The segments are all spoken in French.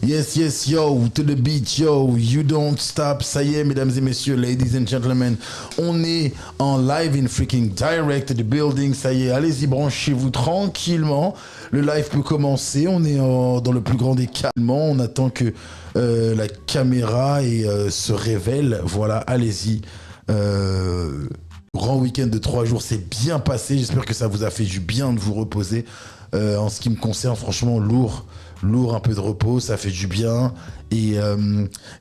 Yes, yes, yo, to the beat, yo, you don't stop. Ça y est, mesdames et messieurs, ladies and gentlemen, on est en live in freaking direct the building. Ça y est, allez-y, branchez-vous tranquillement. Le live peut commencer. On est dans le plus grand des calmes. On attend que la caméra se révèle. Voilà, allez-y. Grand week-end de 3 jours, c'est bien passé. J'espère que ça vous a fait du bien de vous reposer. En ce qui me concerne, franchement, lourd, un peu de repos, ça fait du bien. Et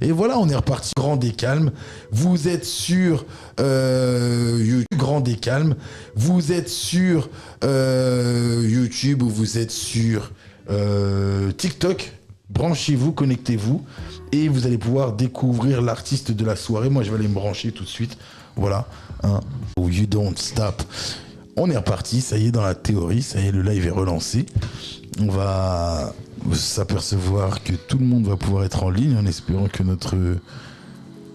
voilà, on est reparti grand des calmes. Vous êtes sur YouTube, grand des calmes. Vous êtes sur YouTube ou vous êtes sur TikTok. Branchez-vous, connectez-vous et vous allez pouvoir découvrir l'artiste de la soirée. Moi, je vais aller me brancher tout de suite. Voilà. Oh, you don't stop. On est reparti, ça y est, dans la théorie, ça y est, le live est relancé. On va s'apercevoir que tout le monde va pouvoir être en ligne en espérant que notre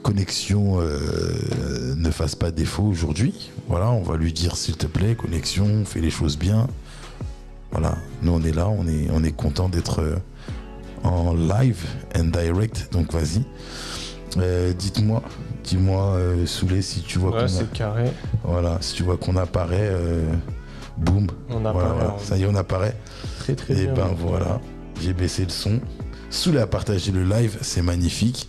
connexion ne fasse pas défaut aujourd'hui. Voilà, on va lui dire s'il te plaît, connexion, fais les choses bien. Voilà, nous on est là, on est content d'être en live and direct, donc vas-y. Dis-moi, Soulé, si tu vois qu'on c'est carré. Voilà, si tu vois qu'on apparaît, boum. On apparaît. Voilà. Ça y est, on apparaît. Très très Et bien. ben voilà, j'ai baissé le son. Soulé a partagé le live, c'est magnifique.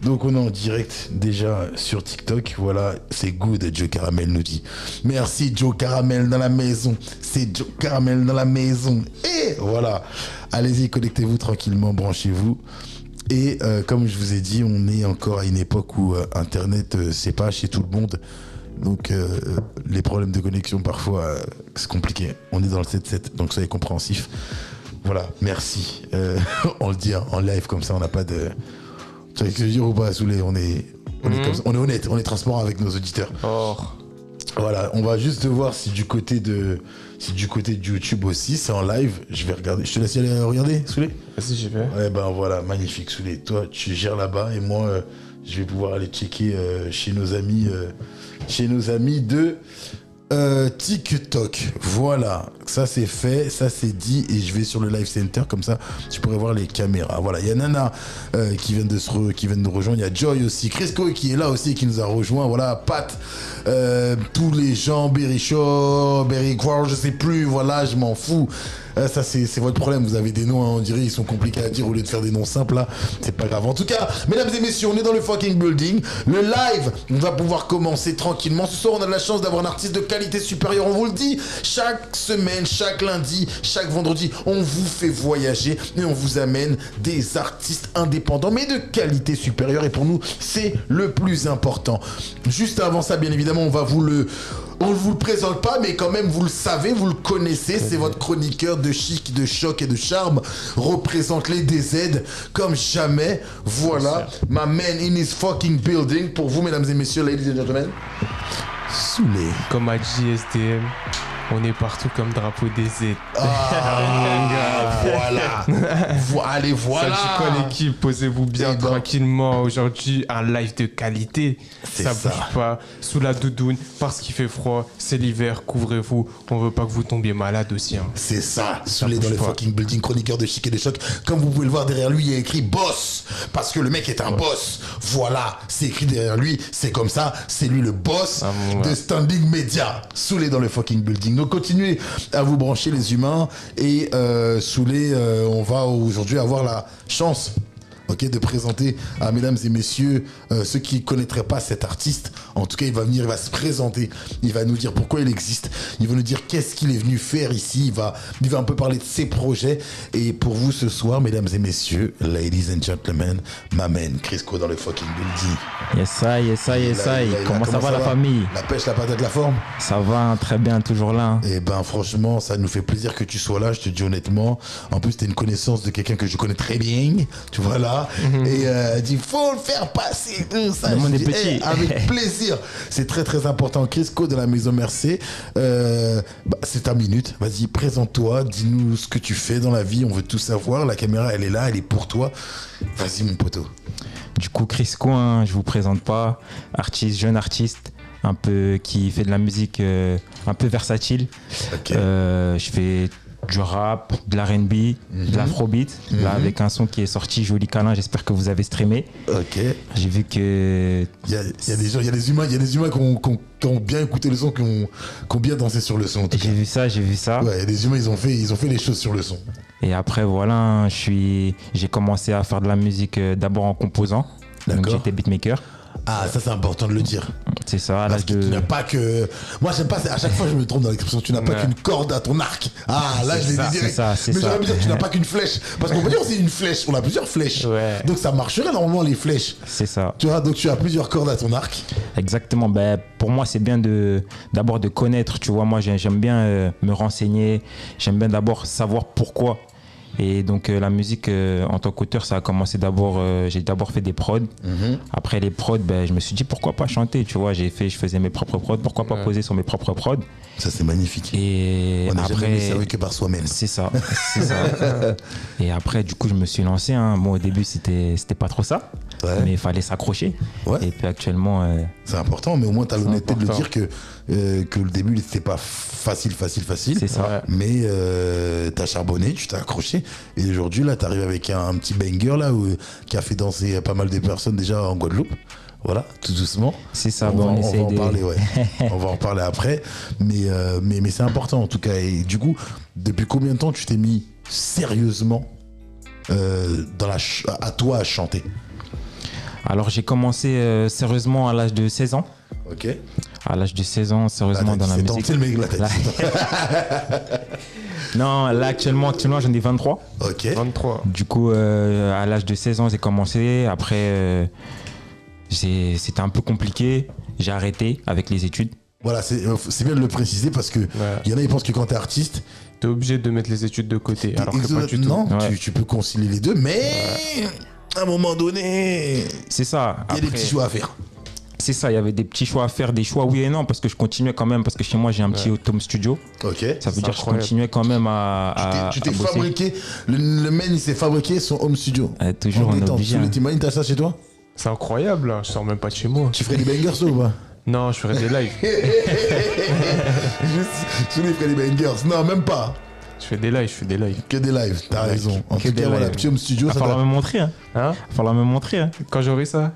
Donc on est en direct déjà sur TikTok. Voilà, c'est good, Joe Caramel nous dit. Merci Joe Caramel dans la maison. C'est Joe Caramel dans la maison. Et voilà, allez-y, connectez-vous tranquillement, branchez-vous. Et comme je vous ai dit, on est encore à une époque où Internet, c'est pas chez tout le monde. Donc les problèmes de connexion, parfois, c'est compliqué. On est dans le 7-7, donc soyez compréhensifs. Voilà, merci. On le dit en live comme ça, on n'a pas de... Tu vois ce que je veux dire ou pas, Soulé, on est comme ça, on est honnête, on est transparent avec nos auditeurs. Voilà, on va juste voir si du côté de YouTube aussi, c'est en live. Je vais regarder. Je te laisse y aller regarder, Soulé. Vas-y, j'y vais. Ouais, ben voilà, magnifique, Soulé. Toi, tu gères là-bas et moi, je vais pouvoir aller checker chez nos amis de TikTok. Voilà, ça c'est fait, ça c'est dit et je vais sur le live center comme ça, tu pourrais voir les caméras. Voilà, il y a Nana qui vient de nous rejoindre, il y a Joy aussi, Crisco qui est là aussi qui nous a rejoint. Voilà, Pat, tous les gens, Berry Shaw, Berry Crow, je sais plus. Voilà, je m'en fous. Ça c'est votre problème, vous avez des noms, hein, on dirait ils sont compliqués à dire au lieu de faire des noms simples là, c'est pas grave. En tout cas, mesdames et messieurs, on est dans le fucking building. Le live, on va pouvoir commencer tranquillement. Ce soir, on a de la chance d'avoir un artiste de qualité supérieure, on vous le dit. Chaque semaine, chaque lundi, chaque vendredi, on vous fait voyager et on vous amène des artistes indépendants, mais de qualité supérieure. Et pour nous, c'est le plus important. Juste avant ça, bien évidemment, on ne vous le présente pas, mais quand même, vous le savez, vous le connaissez. C'est votre chroniqueur de chic, de choc et de charme. Représente les DZ comme jamais. Voilà, my man in his fucking building. Pour vous, mesdames et messieurs, ladies and gentlemen, Soulé. Comme a dit SDM, on est partout comme drapeau des Z. Voilà. Allez, voilà. Ça, du l'équipe, posez-vous bien tranquillement. Aujourd'hui, un live de qualité. Ça bouge pas. Sous la doudoune, parce qu'il fait froid. C'est l'hiver, couvrez-vous. On veut pas que vous tombiez malade aussi. Hein. C'est ça. Soulé dans le fucking building, chroniqueur de chic et de choc. Comme vous pouvez le voir derrière lui, il y a écrit boss. Parce que le mec est un boss. Voilà. C'est écrit derrière lui. C'est comme ça. C'est lui le boss de Standing Media. Soulé dans le fucking building. Donc continuez à vous brancher les humains et Soulé, on va aujourd'hui avoir la chance de présenter à mesdames et messieurs ceux qui ne connaîtraient pas cet artiste. En tout cas, il va venir, il va se présenter, il va nous dire pourquoi il existe, il va nous dire qu'est-ce qu'il est venu faire ici, il va un peu parler de ses projets. Et pour vous ce soir, mesdames et messieurs, ladies and gentlemen, my man Crisco dans le fucking building. Yes I. Comment ça va la famille? La pêche, la patate, la forme? Ça va, très bien, toujours là. Eh ben franchement, ça nous fait plaisir que tu sois là, je te dis honnêtement. En plus, tu es une connaissance de quelqu'un que je connais très bien, tu vois là. Et elle dit, faut le faire passer. Ça, le monde est dis, petit. avec plaisir. C'est très très important. Crisco de la Maison Mercé, c'est ta minute. Vas-y, présente-toi, dis-nous ce que tu fais dans la vie. On veut tout savoir. La caméra, elle est là, elle est pour toi. Vas-y, mon poteau. Du coup, Crisco, je vous présente pas. Jeune artiste, un peu qui fait de la musique un peu versatile. Okay. Je fais du rap, de l'R&B, de l'afrobeat. Là, avec un son qui est sorti, Joli Câlin, j'espère que vous avez streamé. Ok. J'ai vu que... Il y a des humains qui ont bien écouté le son, qui ont bien dansé sur le son. J'ai vu ça. Ouais, il y a des humains, ils ont fait les choses sur le son. Et après, voilà, j'ai commencé à faire de la musique d'abord en composant. Donc j'étais beatmaker. Ah, ça c'est important de le dire. C'est ça, à Parce l'âge que de... tu n'as pas que... Moi j'aime pas, à chaque fois je me trompe dans l'expression, tu n'as pas qu'une corde à ton arc. Ah, là je l'ai dit direct. C'est Mais ça. j'aurais pu dire tu n'as pas qu'une flèche. Parce qu'on peut dire aussi une flèche, on a plusieurs flèches. Ouais. Donc ça marcherait normalement les flèches. C'est ça. Tu vois, donc tu as plusieurs cordes à ton arc. Exactement. Ben, pour moi, c'est bien d'abord de connaître. Tu vois, moi, j'aime bien me renseigner. J'aime bien d'abord savoir pourquoi. Et donc, la musique, en tant qu'auteur, ça a commencé d'abord... j'ai d'abord fait des prods. Après les prods, ben, je me suis dit, pourquoi pas chanter, tu vois. Je faisais mes propres prods. Pourquoi pas poser sur mes propres prods. Ça, c'est magnifique. Et on n'a après, jamais servi que par soi-même. C'est ça. Et après, du coup, je me suis lancé. Bon, au début, c'était pas trop ça. Ouais. Mais il fallait s'accrocher. Ouais. Et puis actuellement... c'est important, mais au moins tu as l'honnêteté de le important. dire que le début, c'était pas facile. C'est ça. Ouais. Mais t'as charbonné, tu t'es accroché. Et aujourd'hui, là, t'arrives avec un petit banger là, qui a fait danser pas mal de personnes déjà en Guadeloupe. Voilà, tout doucement. C'est ça, on va en de... parler, ouais. On va en parler après. Mais c'est important en tout cas. Et du coup, depuis combien de temps tu t'es mis sérieusement à toi à chanter? Alors j'ai commencé sérieusement à l'âge de 16 ans. Ok. À l'âge de 16 ans, sérieusement dans la musique. C'est le mec là, Non, là actuellement j'en ai 23. Ok. 23. Du coup, à l'âge de 16 ans, j'ai commencé. Après, c'était un peu compliqué. J'ai arrêté avec les études. Voilà, c'est bien de le préciser parce que y en a, ils pensent que quand t'es artiste, t'es obligé de mettre les études de côté. Alors que pas du tout. non, Ouais. tu peux concilier les deux, mais à un moment donné, C'est ça. il y a des petits choix à faire. C'est ça, il y avait des petits choix à faire, des choix oui et non, parce que je continuais quand même, parce que chez moi j'ai un petit home studio. Ok. Ça veut dire que je incroyable. continuais quand même à Tu t'es bosser. fabriqué, le man il s'est fabriqué son home studio. Toujours En on est détente. obligé. T'imagines, t'as ça chez toi? C'est incroyable, hein. Je sors même pas de chez moi. Tu ferais des bangers toi, ou pas? Non, je ferais des lives. Juste, tu ferais des bangers. Non, même pas. Je fais des lives. Que des lives, t'as raison. En que tout des cas, voilà, lives. petit home studio, Il va ça falloir t'a- me montrer. Hein. Hein? Il va falloir me montrer. Hein. Quand j'aurai ça.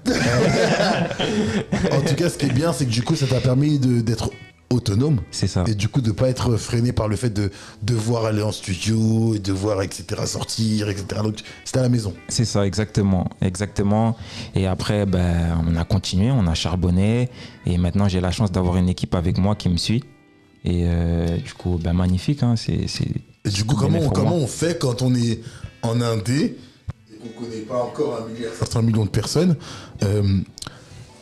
En tout cas, ce qui est bien, c'est que du coup, ça t'a permis d'être autonome. C'est ça. Et du coup, de pas être freiné par le fait de devoir aller en studio, et devoir, etc., sortir, etc. Donc, c'était à la maison. C'est ça, exactement. Exactement. Et après, ben, on a continué, on a charbonné. Et maintenant, j'ai la chance d'avoir une équipe avec moi qui me suit. Et du coup, ben, magnifique. Hein. Et du coup, comment on fait quand on est en Indé et qu'on connaît pas encore un million de personnes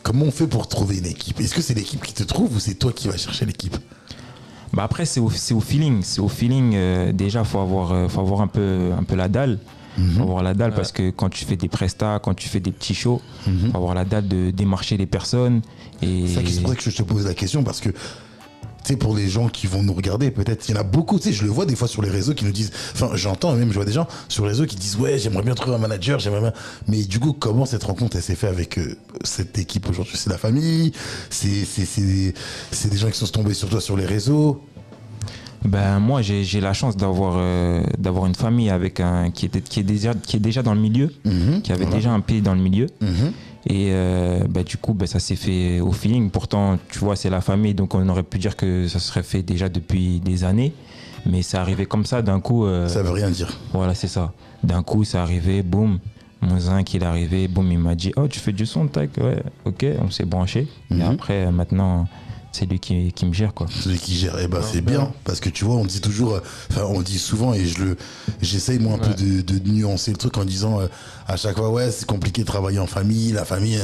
comment on fait pour trouver une équipe? Est-ce que c'est l'équipe qui te trouve ou c'est toi qui vas chercher l'équipe? Bah après, c'est au feeling. C'est au feeling. Déjà, faut avoir un peu la dalle. Faut avoir la dalle parce que quand tu fais des prestats, quand tu fais des petits shows, faut avoir la dalle de démarcher les personnes. Et C'est pour ça que je te pose la question parce que tu sais, pour les gens qui vont nous regarder, peut-être, il y en a beaucoup, tu sais, je le vois des fois sur les réseaux qui nous disent, enfin, j'entends même, je vois des gens sur les réseaux qui disent, ouais, j'aimerais bien trouver un manager, j'aimerais bien. Mais du coup, comment cette rencontre, elle s'est faite avec cette équipe aujourd'hui? C'est la famille, c'est des gens qui sont tombés sur toi sur les réseaux. ben moi, j'ai la chance d'avoir une famille avec qui est déjà dans le milieu, qui avait déjà un pied dans le milieu. Et bah, du coup, bah, ça s'est fait au feeling. Pourtant, tu vois, c'est la famille, donc on aurait pu dire que ça serait fait déjà depuis des années. Mais c'est arrivé comme ça, d'un coup. Ça veut rien dire. Voilà, c'est ça. D'un coup, c'est arrivé, boum. Mon zinc, il est arrivé, boum, il m'a dit, oh, tu fais du son, tac, ouais, ok, on s'est branché. Et après, maintenant, c'est lui qui me gère, quoi. Celui qui gère, eh ben c'est bien, parce que tu vois, on dit toujours, enfin on dit souvent, et j'essaye moi un peu de nuancer le truc en disant à chaque fois, ouais, c'est compliqué de travailler en famille, la famille,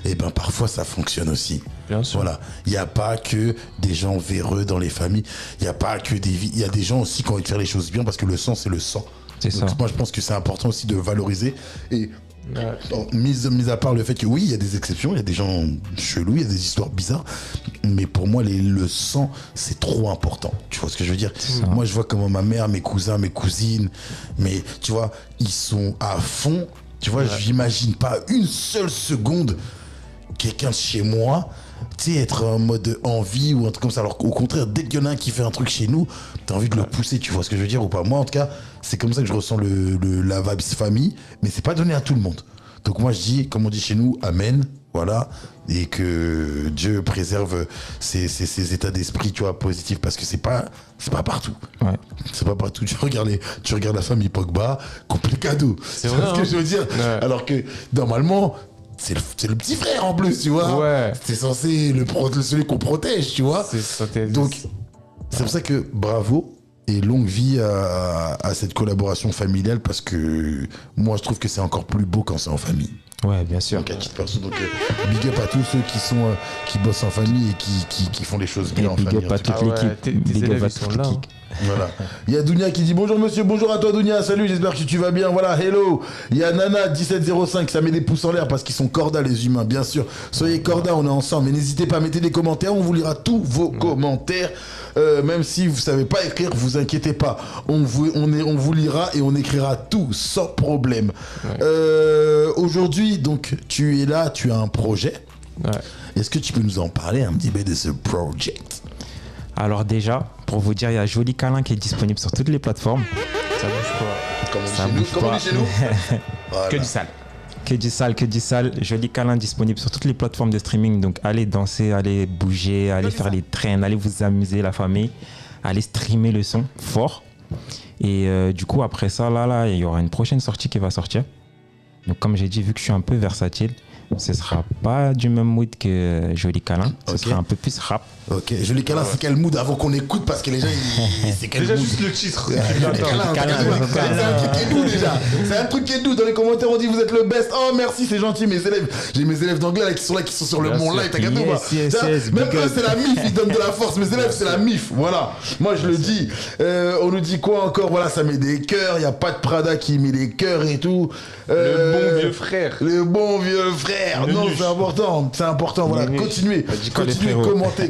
et ben parfois ça fonctionne aussi. Bien sûr. Voilà, il n'y a pas que des gens véreux dans les familles, il n'y a pas que des vies, il y a des gens aussi qui ont envie de faire les choses bien, parce que le sang, c'est le sang. C'est Donc, ça. moi je pense que c'est important aussi de valoriser et mis à part le fait que oui, il y a des exceptions, il y a des gens chelous, il y a des histoires bizarres, mais pour moi, le sang, c'est trop important. Tu vois ce que je veux dire? Moi, je vois comment ma mère, mes cousins, mes cousines, mais tu vois, ils sont à fond. Tu vois, j'imagine pas une seule seconde quelqu'un de chez moi tu sais, être en mode envie ou un truc comme ça. Alors qu'au contraire, dès qu'il y en a un qui fait un truc chez nous, t'as envie de le pousser, tu vois ce que je veux dire ou pas? Moi, en tout cas, c'est comme ça que je ressens la vibes famille, mais c'est pas donné à tout le monde. Donc moi, je dis, comme on dit chez nous, amen, voilà, et que Dieu préserve ces états d'esprit, tu vois, positifs, parce que c'est pas partout. Ouais. C'est pas partout. Tu regardes la famille Pogba, complicado. C'est Tu vois vrai, ce que je veux dire? Ouais. Alors que, normalement, c'est le petit frère en plus, tu vois. Ouais. C'est censé celui qu'on protège, tu vois. Donc, c'est pour ça que bravo et longue vie à cette collaboration familiale, parce que moi, je trouve que c'est encore plus beau quand c'est en famille. Ouais, bien sûr. Donc, à titre perso, big up à tous ceux qui bossent en famille et qui font les choses bien en famille. Big up à toute l'équipe. Tes Big up élèves, à ils sont toute là. l'équipe. Voilà. Il y a Dounia qui dit bonjour monsieur, bonjour à toi Dounia, salut, j'espère que tu vas bien. Voilà, hello. Il y a Nana 1705, ça met des pouces en l'air parce qu'ils sont cordas les humains, bien sûr. Soyez cordas, on est ensemble. Mais n'hésitez pas à mettre des commentaires, on vous lira tous vos commentaires. Même si vous savez pas écrire, vous inquiétez pas. On vous lira et on écrira tout sans problème. Ouais. Aujourd'hui, donc, tu es là, tu as un projet. Ouais. Est-ce que tu peux nous en parler un petit peu de ce projet? Alors déjà, pour vous dire, il y a Joli Câlin qui est disponible sur toutes les plateformes. Ça bouge pas. Comment on dit chez nous voilà. Que du sale. Que du sale. Joli Câlin disponible sur toutes les plateformes de streaming. Donc allez danser, allez bouger, allez faire les trains, allez vous amuser la famille, allez streamer le son fort. Et du coup, après ça, là, il y aura une prochaine sortie qui va sortir. Donc comme j'ai dit, vu que je suis un peu versatile, ce sera pas du même mood que Joli Câlin. Ce sera un peu plus rap. Ok, Joli Câlin, c'est quel mood avant qu'on écoute? Parce que les gens, c'est quel déjà mood? juste le titre. Joli Câlin, c'est un truc qui est doux déjà. C'est un truc qui est doux. Dans les commentaires, on dit vous êtes le best. Oh merci, c'est gentil, mes élèves. J'ai mes élèves d'anglais là, qui sont sur le Bien mont sûr. live. T'as gâté ou pas? Yes, Même eux, c'est la MIF, ils donnent de la force. Mes élèves, c'est la MIF. Voilà. Moi, je le dis. On nous dit quoi encore? Voilà, ça met des cœurs. Il n'y a pas de Prada qui met des cœurs et tout. Le bon vieux frère. Le bon vieux frère. Non, c'est important. C'est important. Voilà. Continuez. Continuez.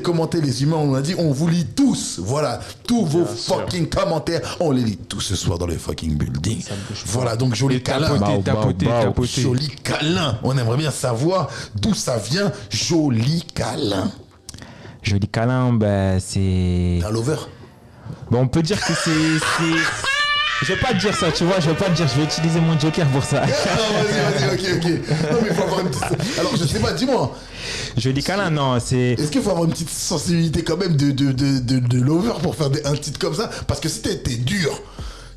Commentez les humains. On a dit, on vous lit tous. Voilà. Tous vos fucking commentaires. On les lit tous ce soir dans les fucking buildings. Voilà. Donc, Joli Câlin. Tapoter. Joli Câlin. On aimerait bien savoir d'où ça vient. Joli Câlin. Joli Câlin, bah, c'est. Un lover. Bon, on peut dire que c'est. Je vais pas te dire ça, tu vois, je vais utiliser mon joker pour ça. Vas-y, ok. Non, mais il faut avoir une petite. Alors, je sais pas, dis-moi. Joli Câlin, non, c'est. Est-ce qu'il faut avoir une petite sensibilité quand même de lover pour faire un titre comme ça? Parce que c'était dur.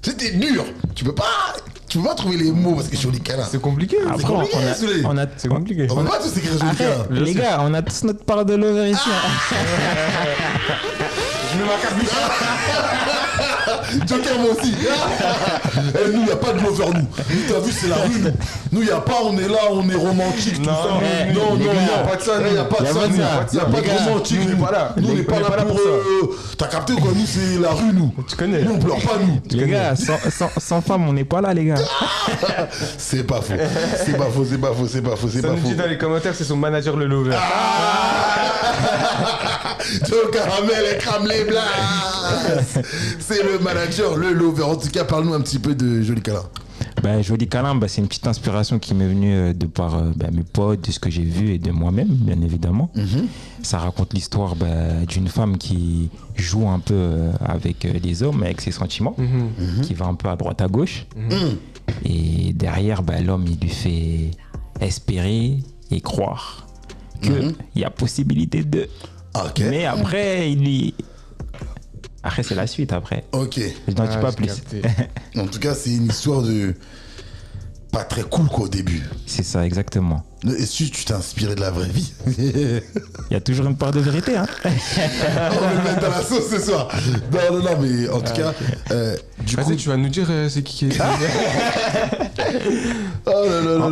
Tu peux pas trouver les mots parce que Joli Câlin. C'est compliqué. C'est compliqué, C'est compliqué. On peut pas tous écrire Joli Câlin. Les gars, on a tous notre part de lover ici. Je mets ma carte. Joker, moi aussi. Nous, il n'y a pas de lover, nous. Nous, t'as vu, c'est la rue, nous. Nous, il n'y a pas, on est là, on est romantique, tout ça. Non, il n'y a pas de ça. Il n'y a pas de ça. Il n'y a pas de romantique. Nous, on n'est pas là pour. T'as capté quoi? Nous, c'est la rue, nous. Tu connais. Nous, on pleure pas, nous. Les gars, sans femme, on n'est pas là, les gars. C'est pas faux. Ça nous dit dans les commentaires, c'est son manager le lover. Joe Caramel et crame les blagues. C'est le manager, le lover. En tout cas, parle-nous un petit peu de Joli Câlin. Ben, Joli Câlin, ben, c'est une petite inspiration qui m'est venue de par mes potes, de ce que j'ai vu et de moi-même, bien évidemment. Ça raconte l'histoire d'une femme qui joue un peu avec les hommes, avec ses sentiments, qui va un peu à droite à gauche. Et derrière, l'homme, il lui fait espérer et croire qu'il y a possibilité de... Okay. Mais après, après, c'est la suite, après. Ok. Je n'en dis pas plus. En tout cas, c'est une histoire de... pas très cool, quoi, au début. C'est ça, exactement. Est-ce que tu t'es inspiré de la vraie vie? Il y a toujours une part de vérité, hein. On va le mettre dans la sauce ce soir. Non, mais en tout cas, du coup... Vas-y, tu vas nous dire c'est qui est... Oh là, non.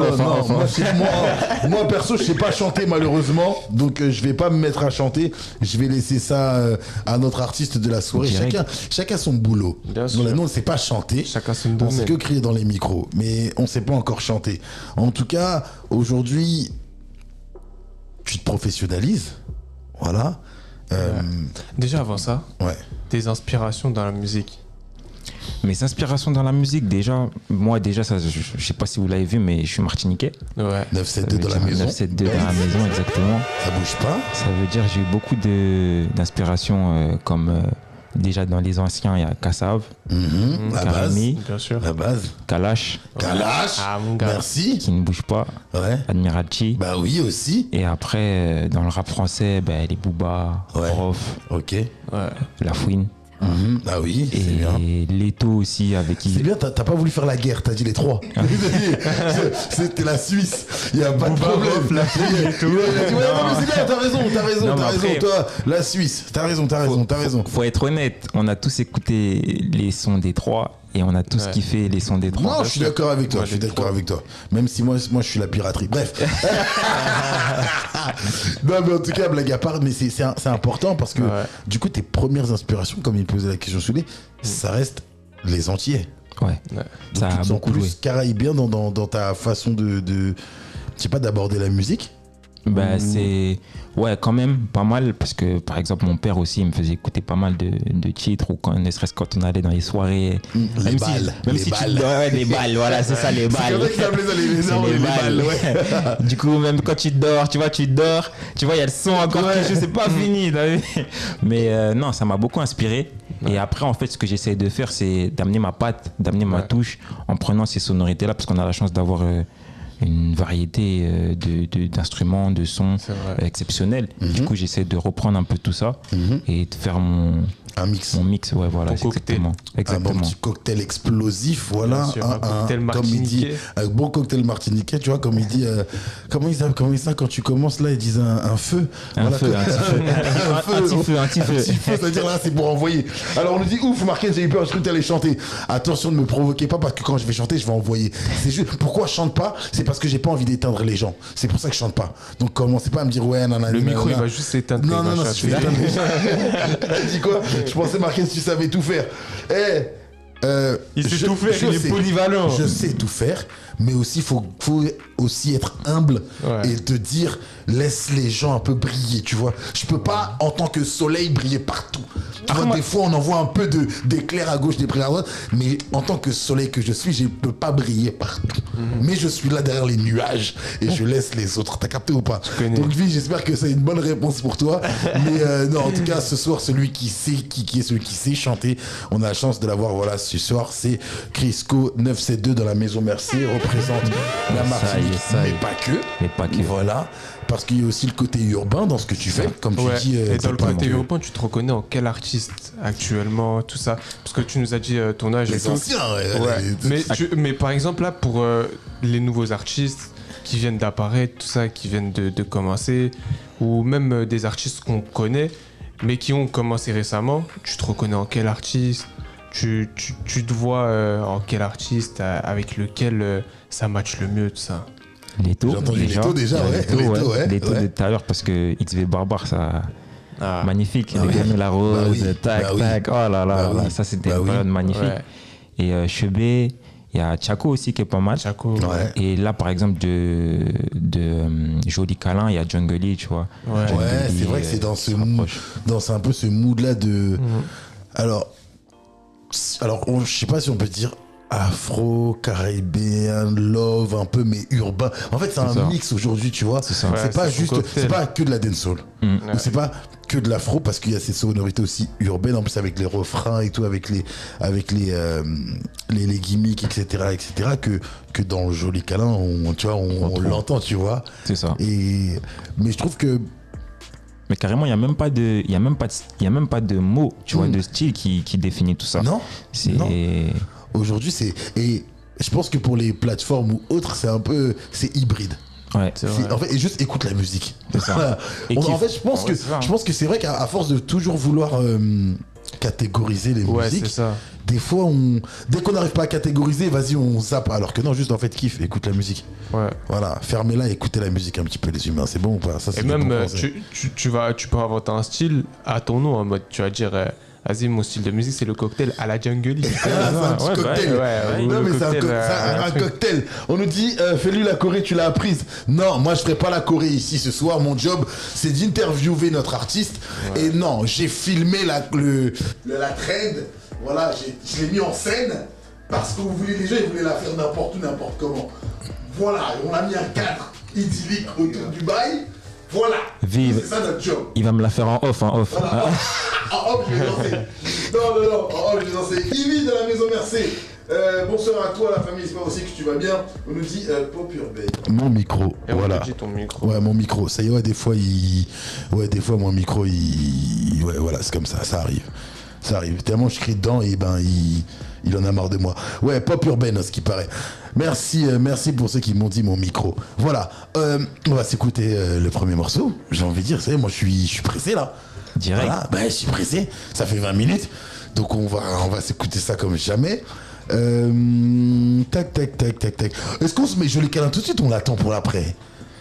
Moi, perso, je sais pas chanter, malheureusement. Donc, je vais pas me mettre à chanter. Je vais laisser ça à notre artiste de la soirée. Chacun son boulot. Voilà, nous, on ne sait pas chanter. Chacun son On domaine. sait que crier dans les micros. Mais on ne sait pas encore chanter. En tout cas, aujourd'hui, tu te professionnalises. Voilà. Déjà, avant ça, Ouais. tes inspirations dans la musique. Mes inspirations dans la musique, déjà, moi, ça, je sais pas si vous l'avez vu, mais je suis martiniquais. Ouais. 972 dans la maison. 972 dans la maison, exactement. Ça bouge pas. Ça veut dire que j'ai eu beaucoup d'inspiration, comme déjà dans les anciens, il y a Kassav, La base. Karami, Bien sûr. La base. Kalash, Kalash. Ah, mon gars. Merci. qui ne bouge pas, Ouais. Admiralty. Bah oui, aussi. Et après, dans le rap français, les Booba, Ouais. Rof, Ok. Ouais. La Fouine. Ah oui, c'est bien. Et Leto aussi, avec qui. C'est bien, t'as pas voulu faire la guerre, t'as dit les trois. C'était la Suisse, il n'y a pas de problème. Il a dit, ouais, non, mais c'est bien, t'as raison, Non, mais après- toi, la Suisse, t'as raison. Faut être honnête, on a tous écouté les sons des trois et on a tous Ouais. kiffé les sons des trois. Non, je suis d'accord avec toi, Moi, les trois. Même si moi je suis la piraterie. Bref. Non, mais en tout cas, blague à part, mais c'est important parce que Ouais. du coup, tes premières inspirations, comme il posait la question Soulé, ça reste les Antillais. Ouais. Donc Ça tu a te sens beaucoup joué. plus caraïbien dans ta façon de je sais pas, d'aborder la musique. C'est ouais, quand même pas mal parce que par exemple mon père aussi il me faisait écouter pas mal de titres ou ne serait-ce quand on allait dans les soirées. Les balles. Les balles, voilà, c'est ça, les balles. C'est comme ça qu'ils appelaient ça, les C'est armes, les balles, ouais. Du coup, même quand tu dors, tu dors, il y a le son encore Ouais. quelque chose, c'est pas fini. t'as vu. Mais non, ça m'a beaucoup inspiré. Et après, en fait, ce que j'essaie de faire, c'est d'amener ma patte, d'amener ma touche en prenant ces sonorités-là, parce qu'on a la chance d'avoir une variété d'instruments, de sons C'est vrai. exceptionnels. Du coup, j'essaie de reprendre un peu tout ça et de faire Un mix. mon mix. Ouais, voilà, Ton c'est exactement. Un Exactement. bon petit cocktail explosif, voilà. Bien sûr, un cocktail comme il dit, martiniquais. un bon cocktail martiniquais, tu vois, comme il dit, comment ils appellent ça quand tu commences là, ils disent un feu. Un Voilà, feu, un petit feu. Un petit feu, un petit feu. Un petit feu, c'est-à-dire là, c'est pour envoyer. Alors on nous dit, ouf, Marquez, j'ai eu peur, je crois que t'allais chanter. Attention, ne me provoquez pas parce que quand je vais chanter, je vais envoyer. C'est juste, pourquoi je chante pas? C'est parce que j'ai pas envie d'éteindre les gens. C'est pour ça que je chante pas. Donc commencez pas à me dire, ouais, nanana. Le micro, il nanana. va juste s'éteindre. Non, quand non, il non, va je fais chanter. éteindre. Dis quoi? Je pensais, Marquez, tu savais tout faire. Il sait tout faire, il est polyvalent. Je sais tout faire, mais aussi faut aussi être humble Ouais. et te dire laisse les gens un peu briller, tu vois. Je peux pas en tant que soleil briller partout. Tu vois, des fois on envoie un peu d'éclairs à gauche, d'éclairs à droite, mais en tant que soleil que je suis, je peux pas briller partout. Mais je suis là derrière les nuages et je laisse les autres. T'as capté ou pas? connais. Donc Vi, j'espère que c'est une bonne réponse pour toi. Mais non, en tout cas, ce soir, celui qui sait qui est celui qui sait chanter, on a la chance de l'avoir. Voilà, ce soir, c'est Crisco 972 dans la maison. Merci, représente la Martinique, ça y est. mais pas que. Voilà, parce qu'il y a aussi le côté urbain dans ce que tu fais, comme Ouais. tu dis. Et dans le exactement. côté urbain, tu te reconnais en quel artiste actuellement, tout ça? Parce que tu nous as dit ton âge. et Les tout. anciens, Ouais. Mais par exemple, là, pour les nouveaux artistes qui viennent d'apparaître, tout ça, qui viennent de commencer, ou même des artistes qu'on connaît, mais qui ont commencé récemment, tu te reconnais en quel artiste? Tu te vois en quel artiste avec lequel ça match le mieux, tout ça? Leto, J'ai entendu Leto déjà, ouais. Leto, ouais. Leto de tout à l'heure parce que XV Barbare, ça. Ah. Magnifique, Ah les ouais. gamins la rose, Bah oui, tac, bah oui. tac, oh là là, Bah là, oui, ça c'était bah une oui. période magnifique. Ouais. Et Chebé, il y a Chaco aussi qui est pas mal. Chaco. Ouais. Et là, par exemple, de Joli Câlin, il y a Jungle Lee, tu vois. Ouais. Jungle Ouais, Lee, c'est vrai que c'est dans ce se mood, rapproche. un peu ce mood-là de. Alors, je sais pas si on peut dire afro, caribéen, love, un peu, mais urbain. En fait, c'est un ça. mix aujourd'hui, tu vois. C'est ça. Ouais, C'est pas c'est son juste, cocktail. c'est pas que de la dancehall. Mm. Ou c'est pas que de l'afro parce qu'il y a ces sonorités aussi urbaines, en plus avec les refrains et tout, avec les gimmicks, etc., que dans le Joli Câlin, on l'entend, tu vois. C'est ça. Mais je trouve que Mais carrément, il n'y a même pas de mots, tu vois, de style qui définit tout ça. non, C'est. non. Aujourd'hui, et je pense que pour les plateformes ou autres, c'est hybride. Ouais. En fait, et juste écoute la musique. C'est ça. Voilà. Et En kiffe. fait, je pense que c'est vrai qu'à force de toujours vouloir catégoriser les Ouais, musiques, c'est ça. des fois, dès qu'on n'arrive pas à catégoriser, vas-y, on zappe. Alors que non, juste en fait, kiffe, écoute la musique. Ouais. Voilà, fermez-la et écoutez la musique un petit peu, les humains. C'est bon ou pas? Ça, c'est Et des même, bons conseils. tu peux inventer un style à ton nom, en mode, tu vas dire, vas-y, mon style de musique, c'est le cocktail à la Jungle Lee. C'est un petit cocktail. Non, mais c'est un cocktail. On nous dit, fais-lui la Corée, tu l'as apprise. Non, moi, je ferai pas la Corée ici ce soir. Mon job, c'est d'interviewer notre artiste. Et non, j'ai filmé la trend. Voilà, je l'ai mis en scène parce que vous voulez, les gens, ils voulaient la faire n'importe où, n'importe comment. Voilà, on a mis un cadre idyllique autour du bail. Voilà, Vive. C'est ça notre job. Il va me la faire en off, en off. Voilà. En off, je vais lancer. Non, en off, je vais lancer. Yves de la Maison Mercé. Bonsoir à toi, la famille, j'espère aussi que tu vas bien. On nous dit Pop Urbaine. Mon micro, et voilà. On dit ton micro. Ouais, mon micro. Ça y est, ouais, des fois, mon micro, ouais, voilà, c'est comme ça, ça arrive. Ça arrive. Tellement je crie dedans et ben, il en a marre de moi. Ouais, Pop Urbaine, ce qui paraît. Merci pour ceux qui m'ont dit mon micro. Voilà, on va s'écouter le premier morceau. J'ai envie de dire, vous savez, moi, je suis pressé, là. Direct. Voilà, ben, je suis pressé. Ça fait 20 minutes. Donc, on va s'écouter ça comme jamais. Tac. Est-ce qu'on se met Joli Câlin tout de suite ou on l'attend pour l'après?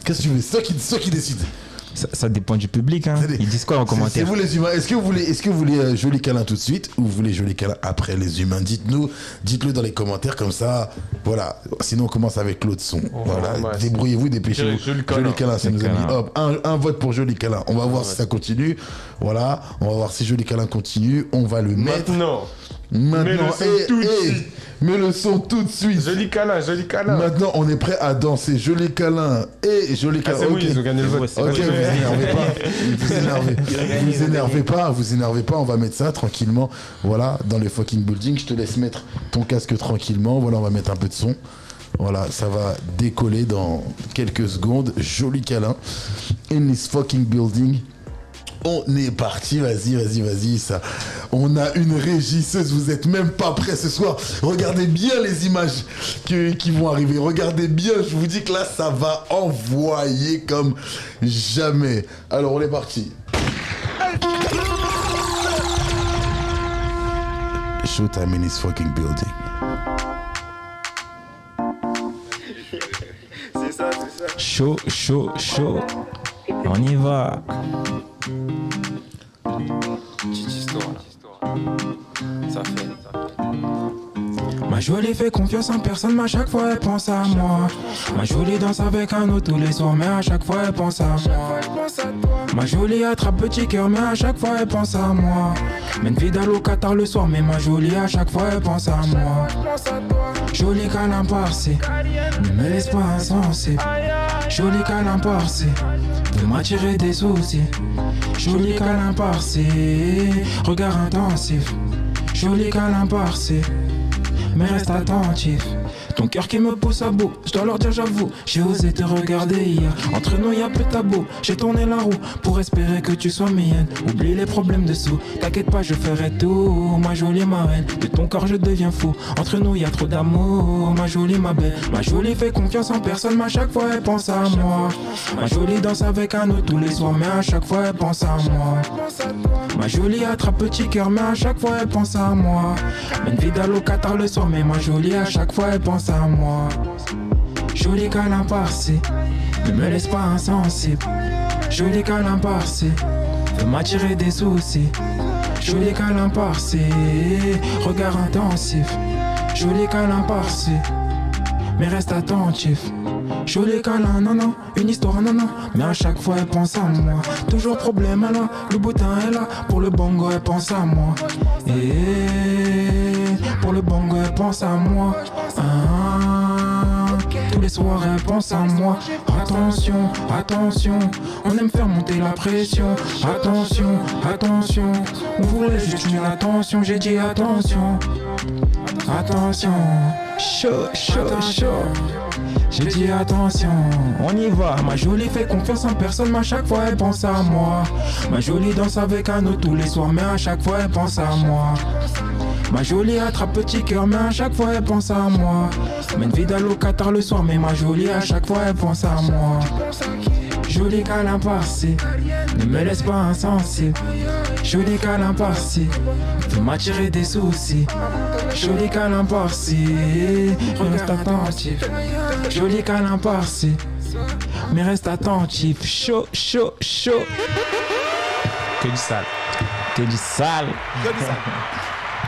Qu'est-ce que tu veux? C'est ceux qui décident. Ça dépend du public, hein. Ils disent quoi en commentaire? C'est vous les humains. Est-ce que vous voulez Joli Câlin tout de suite ou vous voulez Joli Câlin après les humains? Dites-le dans les commentaires comme ça. Voilà. Sinon on commence avec l'autre son. Voilà. Ouais, débrouillez-vous, dépêcez-vous. Joli Câlin, ça nous a mis. Hop, un vote pour Joli Câlin. On va voir si ça continue. Voilà. On va voir si Joli Câlin continue. On va le mettre. Maintenant, mets le son tout de suite. Joli câlin. Maintenant, on est prêt à danser. Joli Câlin et Joli Câlin. C'est oui, ils ont gagné le vote. Ok, vous énervez pas, on va mettre ça tranquillement. Voilà, dans le fucking building. Je te laisse mettre ton casque tranquillement. Voilà, on va mettre un peu de son. Voilà, ça va décoller dans quelques secondes. Joli Câlin. In this fucking building. On est parti, vas-y, ça. On a une régisseuse, vous êtes même pas prêts ce soir. Regardez bien les images qui vont arriver. Regardez bien, je vous dis que là, ça va envoyer comme jamais. Alors, on est parti. Showtime in his fucking building. C'est ça. Chaud. On y va. Petite histoire là. Ça fait. Ma jolie fait confiance en personne, mais à chaque fois elle pense à moi. Ma jolie danse avec un autre tous les soirs, mais à chaque fois elle pense à moi. Ma jolie attrape petit cœur, mais à chaque fois elle pense à moi. Mène fidèle au Qatar le soir, mais ma jolie à chaque fois elle pense à moi. Joli câlin par-ci, ne me laisse pas insensé. Joli câlin par-ci, de m'attirer des soucis. Joli câlin par-ci, regard intensif. Joli câlin par-ci, mais reste attentif. Ton cœur qui me pousse à bout, je dois leur dire j'avoue. J'ai osé te regarder hier, entre nous y'a plus de tabou. J'ai tourné la roue pour espérer que tu sois mienne. Oublie les problèmes dessous, t'inquiète pas je ferai tout. Ma jolie marraine, de ton corps je deviens fou. Entre nous y'a trop d'amour, ma jolie ma belle. Ma jolie fait confiance en personne, mais à chaque fois elle pense à moi. Ma jolie danse avec un autre tous les soirs, mais à chaque fois elle pense à moi. Ma jolie attrape petit cœur, mais à chaque fois elle pense à moi. Mène fidèle au Qatar le soir, mais ma jolie à chaque fois elle pense à moi. Joli câlin par-ci, ne me laisse pas insensible. Joli câlin par-ci, veut m'attirer des soucis. Joli câlin par-ci, regard intensif. Joli câlin par-ci, mais reste attentif. Joli câlin, non, une histoire, non, mais à chaque fois elle pense à moi. Toujours problème, elle a, le boutin est là. Pour le bongo, elle pense à moi. Pour le bongo, elle pense à moi. Tous les soirs, elle pense à moi. Attention, on aime faire monter la pression. Attention, on voulait juste une attention. J'ai dit attention. Chaud. J'ai dit attention, on y va. Ma jolie fait confiance en personne, mais à chaque fois elle pense à moi. Ma jolie danse avec un autre tous les soirs, mais à chaque fois elle pense à moi. Ma jolie attrape petit cœur, mais à chaque fois elle pense à moi. Mène fidèle au Qatar le soir, mais ma jolie à chaque fois elle pense à moi. Joli câlin par-ci, ne me laisse pas insensible. Joli câlin par-ci, veut m'attirer des soucis. Joli câlin par-ci, reste attentif. Joli câlin par-ci, mais reste attentif. Chaud. Que du sale.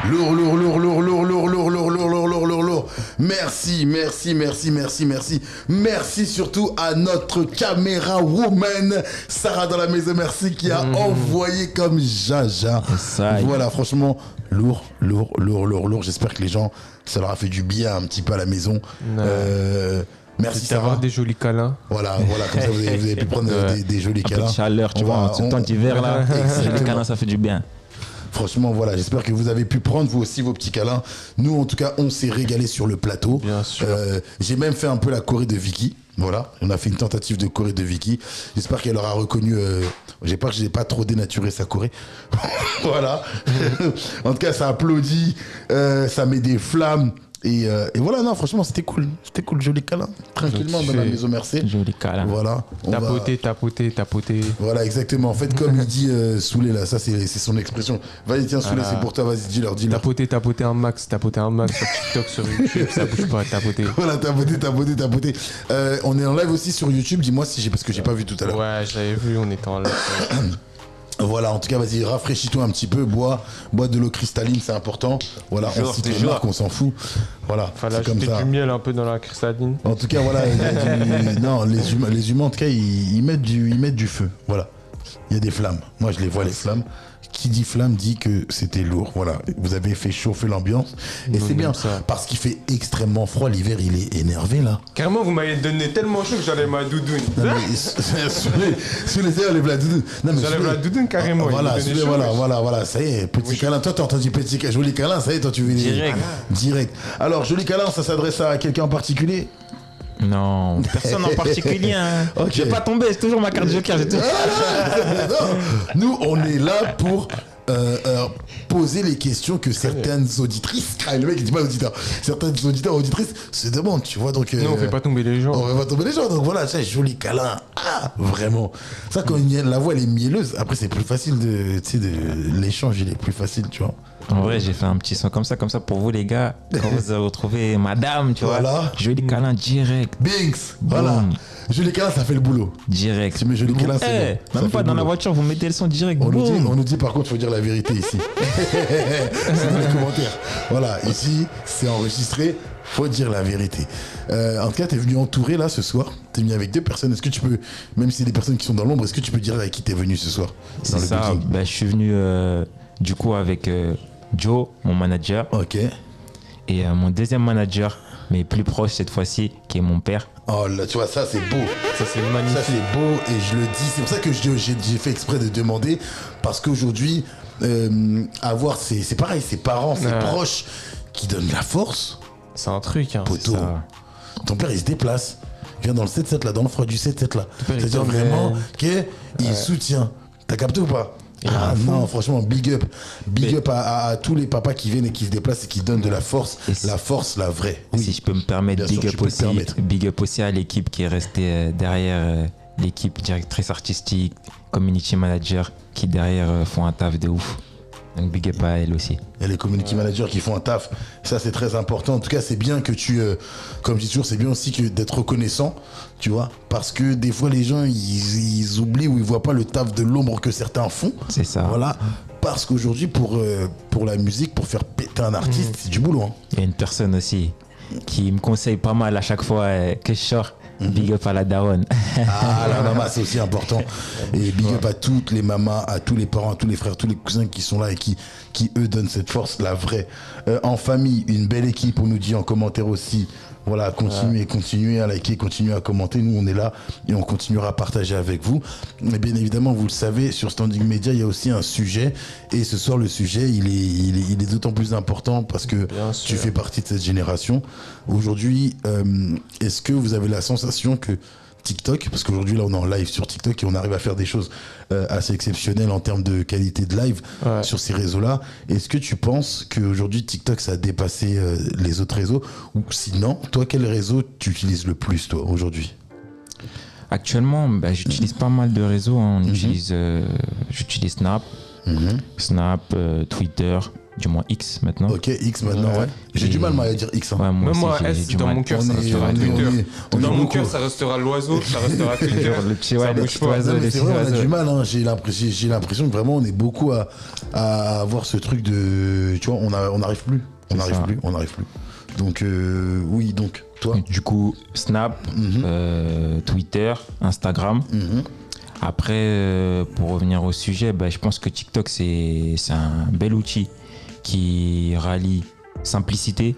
Lourd. Merci surtout à notre caméra woman, Sarah dans la maison, merci, qui a envoyé comme jaja. Voilà, franchement, Lourd. J'espère que les gens, ça leur a fait du bien un petit peu à la maison. Merci Sarah. D'avoir des jolis câlins. Voilà, comme ça vous avez pu prendre des jolis câlins. Un peu de chaleur, tu vois, en ce temps d'hiver là. Les câlins, ça fait du bien. Franchement, voilà, j'espère que vous avez pu prendre vous aussi vos petits câlins. Nous, en tout cas, on s'est régalé sur le plateau. Bien sûr. J'ai même fait un peu la choré de Vicky. Voilà, on a fait une tentative de choré de Vicky. J'espère qu'elle aura reconnu. J'espère que je n'ai pas trop dénaturé sa choré. Voilà. En tout cas, ça applaudit, ça met des flammes. Et voilà, non, franchement, c'était cool, joli câlin, tranquillement dans la maison Mercé. Joli câlin. Voilà. Tapoter. Voilà, exactement. En fait, comme il dit Soulé, là, ça c'est son expression. Vas-y, tiens, Soulé, c'est pour toi, vas-y, dis-leur. Tapoter un max sur TikTok, sur YouTube, ça bouge pas, tapoter. Voilà, tapoter. On est en live aussi sur YouTube, dis-moi si parce que j'ai pas vu tout à l'heure. Ouais, j'avais vu, on était en live. Voilà, en tout cas, vas-y, rafraîchis-toi un petit peu, bois de l'eau cristalline, c'est important. Voilà, on cite les marques, on s'en fout. Voilà, c'est comme ça. Du miel un peu dans la cristalline. En tout cas, voilà, non, les humains, en tout cas, ils mettent du feu. Voilà, il y a des flammes. Moi, je les vois, les flammes. Qui dit flamme dit que c'était lourd. Voilà, vous avez fait chauffer l'ambiance. Et c'est bien, parce qu'il fait extrêmement froid. L'hiver, il est énervé, là. Carrément, vous m'avez donné tellement chaud que j'enlève ma doudoune. Sous les airs, enlève la doudoune. J'enlève la doudoune carrément. Voilà, ça y est, petit câlin. Toi, t'as entendu petit câlin, joli câlin, ça y est, toi, tu veux direct. Alors, joli câlin, ça s'adresse à quelqu'un en particulier? Non, personne en particulier. Hein. Okay. Je vais pas tomber, c'est toujours ma carte joker. Nous, on est là pour poser les questions que certaines auditrices, le mec il dit pas auditeur, certaines auditeurs auditrices se demandent, tu vois. Donc, non, on fait pas tomber les gens. Donc voilà, c'est joli câlin. Ah, vraiment. Ça, quand la voix elle est mielleuse, après c'est plus facile de l'échange, il est plus facile, tu vois. En vrai, j'ai fait un petit son comme ça pour vous les gars. Quand vous avez retrouvé madame, tu vois. Joli câlin direct. Binks, voilà. Joli câlin, ça fait le boulot. Direct. Tu mets joli câlin, c'est bon. Même pas dans la voiture, vous mettez le son direct. On nous dit par contre, il faut dire la vérité ici. C'est dans les commentaires. Voilà, ici, c'est enregistré. Faut dire la vérité. En tout cas, t'es venu entouré là ce soir. T'es venu avec 2 personnes. Est-ce que tu peux, même si c'est des personnes qui sont dans l'ombre, est-ce que tu peux dire avec qui t'es venu ce soir? C'est ça. Je suis venu du coup avec Joe, mon manager. Ok. Et mon deuxième manager, mais plus proche cette fois-ci, qui est mon père. Oh là, tu vois, ça c'est beau. Ça c'est magnifique. Ça c'est beau et je le dis. C'est pour ça que j'ai fait exprès de demander. Parce qu'aujourd'hui, avoir c'est pareil, ses parents, ses proches qui donnent de la force. C'est un truc, hein. Poteau. Ton père il se déplace. Il vient dans le 7-7 là, dans le froid du 7-7 là. C'est-à-dire vraiment qu'il soutient. T'as capté ou pas? Non, franchement, big up à tous les papas qui viennent et qui se déplacent et qui donnent de la force, la vraie. Oui. Si je peux me permettre, big up aussi à l'équipe qui est restée derrière, l'équipe directrice artistique, community manager qui derrière font un taf de ouf. Donc big up à elle aussi. Il y a les community managers qui font un taf. Ça, c'est très important. En tout cas, c'est bien que tu... comme je dis toujours, c'est bien aussi d'être reconnaissant, tu vois. Parce que des fois, les gens, ils oublient ou ils voient pas le taf de l'ombre que certains font. C'est ça. Voilà. Parce qu'aujourd'hui, pour la musique, pour faire péter un artiste, c'est du boulot. Hein. Il y a une personne aussi qui me conseille pas mal à chaque fois que je sors. Big up à la daronne. Ah, la maman, c'est aussi important. Et big up à toutes les mamas, à tous les parents, à tous les frères, tous les cousins qui sont là et qui eux donnent cette force, la vraie. En famille, une belle équipe, on nous dit en commentaire aussi. Voilà, continuez à liker, continuez à commenter. Nous, on est là et on continuera à partager avec vous. Mais bien évidemment, vous le savez, sur Standing Media, il y a aussi un sujet. Et ce soir, le sujet, il est d'autant plus important parce que tu fais partie de cette génération. Aujourd'hui, est-ce que vous avez la sensation que TikTok, parce qu'aujourd'hui là on est en live sur TikTok et on arrive à faire des choses assez exceptionnelles en termes de qualité de live sur ces réseaux-là. Est-ce que tu penses qu'aujourd'hui TikTok ça a dépassé les autres réseaux, ou sinon, toi quel réseau tu utilises le plus toi aujourd'hui? Actuellement, j'utilise pas mal de réseaux. Hein. J'utilise Snap, Snap, Twitter. Du moins X maintenant. Ok, X maintenant, ouais. J'ai du mal à dire X. Hein. Ouais, moi même moi, aussi, dans mon cœur, ça restera Twitter. Dans mon cœur, ça restera l'oiseau, ça restera Twitter. Le petit oiseau, c'est vrai, on a du mal. Hein. J'ai l'impression que vraiment, on est beaucoup à avoir ce truc de... Tu vois, on n'arrive plus. On n'arrive plus. Donc, oui, donc, toi. Du coup, Snap, Twitter, Instagram. Après, pour revenir au sujet, je pense que TikTok, c'est un bel outil qui rallie simplicité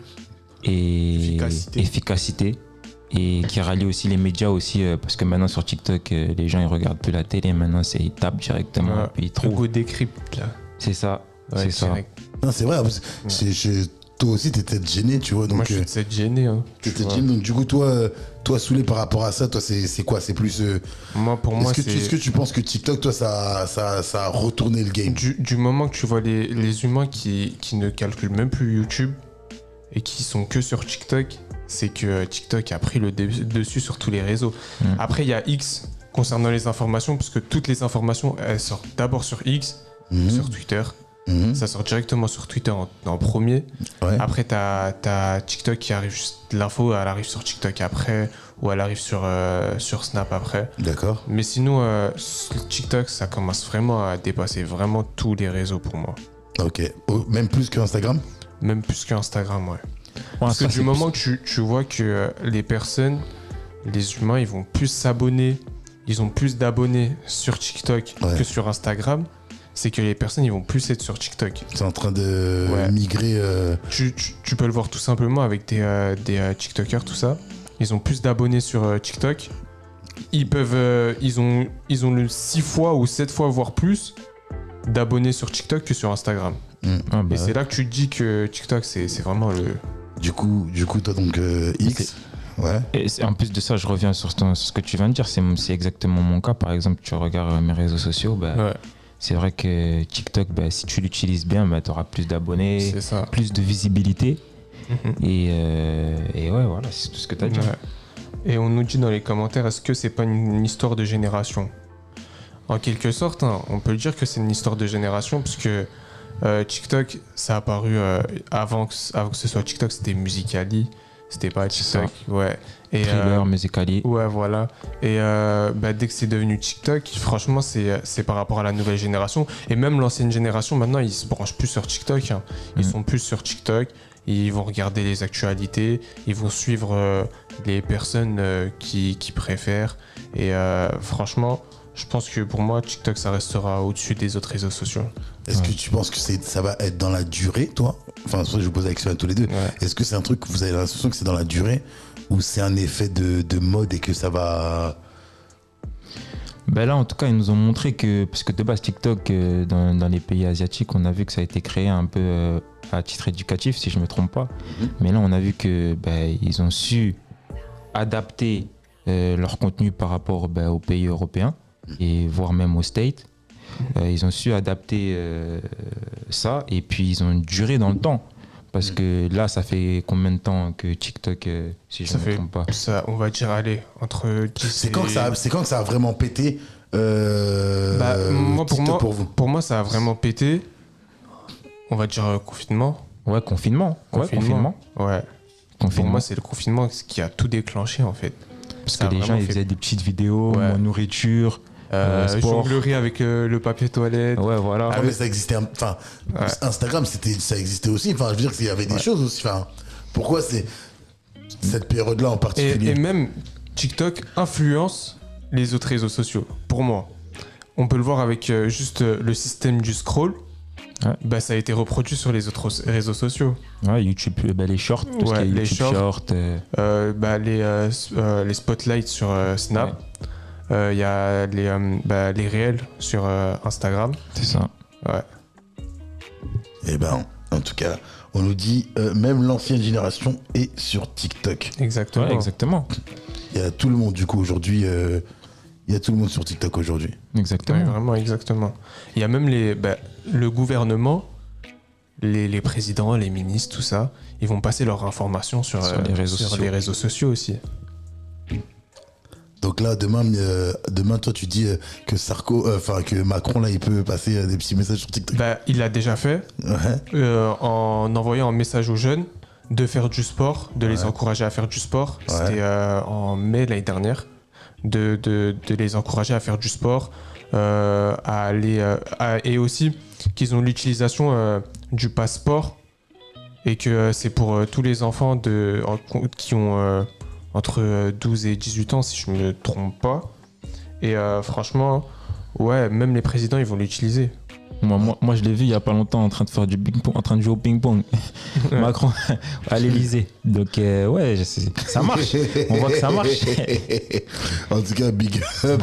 et efficacité et qui rallie aussi les médias aussi parce que maintenant sur TikTok les gens ils regardent plus la télé, maintenant ils tapent directement et puis ils trouvent. Go décrypte là. C'est ça. Ouais, c'est ça. Non, c'est vrai. Toi aussi, t'étais gêné, tu vois. Donc, moi, je suis gêné. Hein, t'étais gêné. Donc, du coup, toi, saoulé par rapport à ça, toi, c'est quoi? C'est plus. Pour moi, c'est. Est-ce que tu penses que TikTok, toi, ça a retourné le game? Du moment que tu vois les humains qui ne calculent même plus YouTube et qui sont que sur TikTok, c'est que TikTok a pris le dessus sur tous les réseaux. Après, il y a X concernant les informations, parce que toutes les informations, elles sortent d'abord sur X, sur Twitter. Ça sort directement sur Twitter en premier. Ouais. Après, t'as TikTok qui arrive juste l'info, elle arrive sur TikTok après, ou elle arrive sur Snap après. D'accord. Mais sinon, TikTok, ça commence vraiment à dépasser vraiment tous les réseaux pour moi. Ok. Même plus qu'Instagram? Même plus qu'Instagram, ouais. Parce que du moment que tu vois que les personnes, les humains, ils vont plus s'abonner, ils ont plus d'abonnés sur TikTok que sur Instagram, c'est que les personnes ils vont plus être sur TikTok. C'est en train de migrer. Tu peux le voir tout simplement avec des TikTokers, tout ça. Ils ont plus d'abonnés sur TikTok. Ils ont le 6 fois ou 7 fois voire plus d'abonnés sur TikTok que sur Instagram. Et c'est là que tu te dis que TikTok c'est vraiment le. Du coup toi donc X. Ouais. Et en plus de ça, je reviens sur ce que tu viens de dire. C'est exactement mon cas. Par exemple, tu regardes mes réseaux sociaux. C'est vrai que TikTok, si tu l'utilises bien, tu auras plus d'abonnés, plus de visibilité. Et ouais, voilà, c'est tout ce que tu as dit. Et on nous dit dans les commentaires, est-ce que c'est pas une histoire de génération? En quelque sorte, on peut le dire que c'est une histoire de génération, parce que TikTok, ça a apparu avant que ce soit TikTok, c'était Musical.ly. C'était pas TikTok, ouais. Et Thriller, Musical.ly. Ouais, voilà. Et dès que c'est devenu TikTok, franchement, c'est par rapport à la nouvelle génération. Et même l'ancienne génération, maintenant, ils se branchent plus sur TikTok. Ils sont plus sur TikTok. Ils vont regarder les actualités. Ils vont suivre les personnes qui préfèrent. Et franchement, je pense que pour moi, TikTok, ça restera au-dessus des autres réseaux sociaux. Est-ce que tu penses que ça va être dans la durée, toi? Enfin, c'est pour ça que je vous pose la question à tous les deux. Ouais. Est-ce que c'est un truc que vous avez l'impression que c'est dans la durée ou c'est un effet de mode et que ça va... Là, en tout cas, ils nous ont montré que, parce que de base, TikTok, dans les pays asiatiques, on a vu que ça a été créé un peu à titre éducatif, si je ne me trompe pas. Mais là, on a vu que ils ont su adapter leur contenu par rapport aux pays européens et voire même aux States. Ils ont su adapter ça et puis ils ont duré dans le temps. Parce que là, ça fait combien de temps que TikTok, si je ne me trompe pas ça, on va dire, allez, entre 10 c'est quand que ça a vraiment pété pour moi, ça a vraiment pété. On va dire confinement. Ouais, confinement. Ouais. Pour moi, c'est le confinement qui a tout déclenché, en fait. Parce que les gens, ils faisaient des petites vidéos, nourriture... jonglerie avec le papier toilette. Ouais, voilà. Mais ça existait. Enfin, Instagram, ça existait aussi. Enfin, je veux dire qu'il y avait des choses aussi. Enfin, pourquoi c'est cette période-là en particulier? Et même TikTok influence les autres réseaux sociaux. Pour moi, on peut le voir avec juste le système du scroll. Ça a été reproduit sur les autres réseaux sociaux. Ouais, YouTube, les shorts, tout ce qui est YouTube shorts. Les spotlights sur Snap. Il y a les réels sur Instagram. C'est ça. Ouais. Et en tout cas, on nous dit même l'ancienne génération est sur TikTok. Exactement. Ouais, exactement. Il y a tout le monde du coup aujourd'hui. Il y a tout le monde sur TikTok aujourd'hui. Exactement. Ouais, vraiment, exactement. Il y a même le gouvernement, les présidents, les ministres, tout ça, ils vont passer leurs informations sur les réseaux sociaux aussi. Donc là, demain, toi, tu dis que que Macron, là, il peut passer des petits messages sur TikTok. Il l'a déjà fait, en envoyant un message aux jeunes de faire du sport, de les encourager à faire du sport. Ouais. C'était en mai l'année dernière, de les encourager à faire du sport, et aussi qu'ils ont l'utilisation du passeport et que c'est pour tous les enfants qui ont... entre 12 et 18 ans, si je me trompe pas. Et franchement, même les présidents, ils vont l'utiliser. Moi, je l'ai vu il y a pas longtemps en train de faire du ping-pong, en train de jouer au ping-pong. Macron à l'Elysée. Donc ouais, ça marche. On voit que ça marche. En tout cas, big up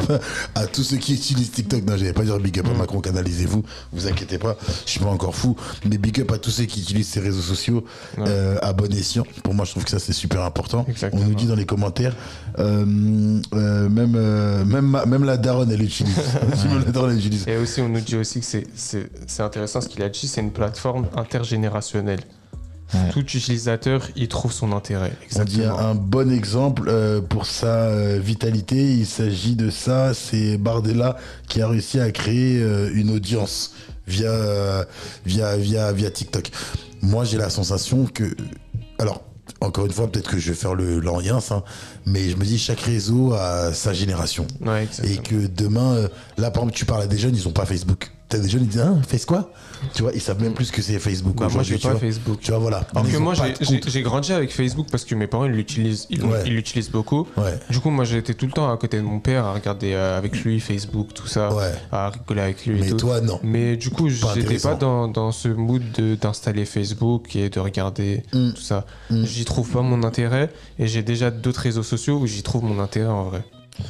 à tous ceux qui utilisent TikTok. Non, j'allais pas dire big up à Macron, canalisez-vous. Vous inquiétez pas, je suis pas encore fou. Mais big up à tous ceux qui utilisent ces réseaux sociaux à bon escient. Pour moi, je trouve que ça c'est super important. Exactement. On nous dit dans les commentaires, même la daronne elle utilise. Même la daronne elle utilise. Et aussi, on nous dit aussi que c'est intéressant ce qu'il a dit, c'est une plateforme intergénérationnelle. Ouais. Tout utilisateur y trouve son intérêt. Exactement. On dit un bon exemple pour sa vitalité. Il s'agit de ça. C'est Bardella qui a réussi à créer une audience via TikTok. Moi, j'ai la sensation que... Alors, encore une fois, peut-être que je vais faire l'oriens, hein, mais je me dis chaque réseau a sa génération. Ouais, et que demain, là, par exemple, tu parles à des jeunes, ils n'ont pas Facebook. T'as des jeunes, ils disent fais quoi? Tu vois, ils savent même plus ce que c'est Facebook. Bah, moi, j'ai pas Facebook. Tu vois, voilà. Alors que moi, j'ai grandi avec Facebook parce que mes parents, ils l'utilisent beaucoup. Ouais. Du coup, moi, j'étais tout le temps à côté de mon père à regarder avec lui Facebook, tout ça, à rigoler avec lui. Mais et tout. toi, non. Mais du coup, j'étais pas dans ce mood d'installer Facebook et de regarder tout ça. J'y trouve pas mon intérêt et j'ai déjà d'autres réseaux sociaux où j'y trouve mon intérêt en vrai.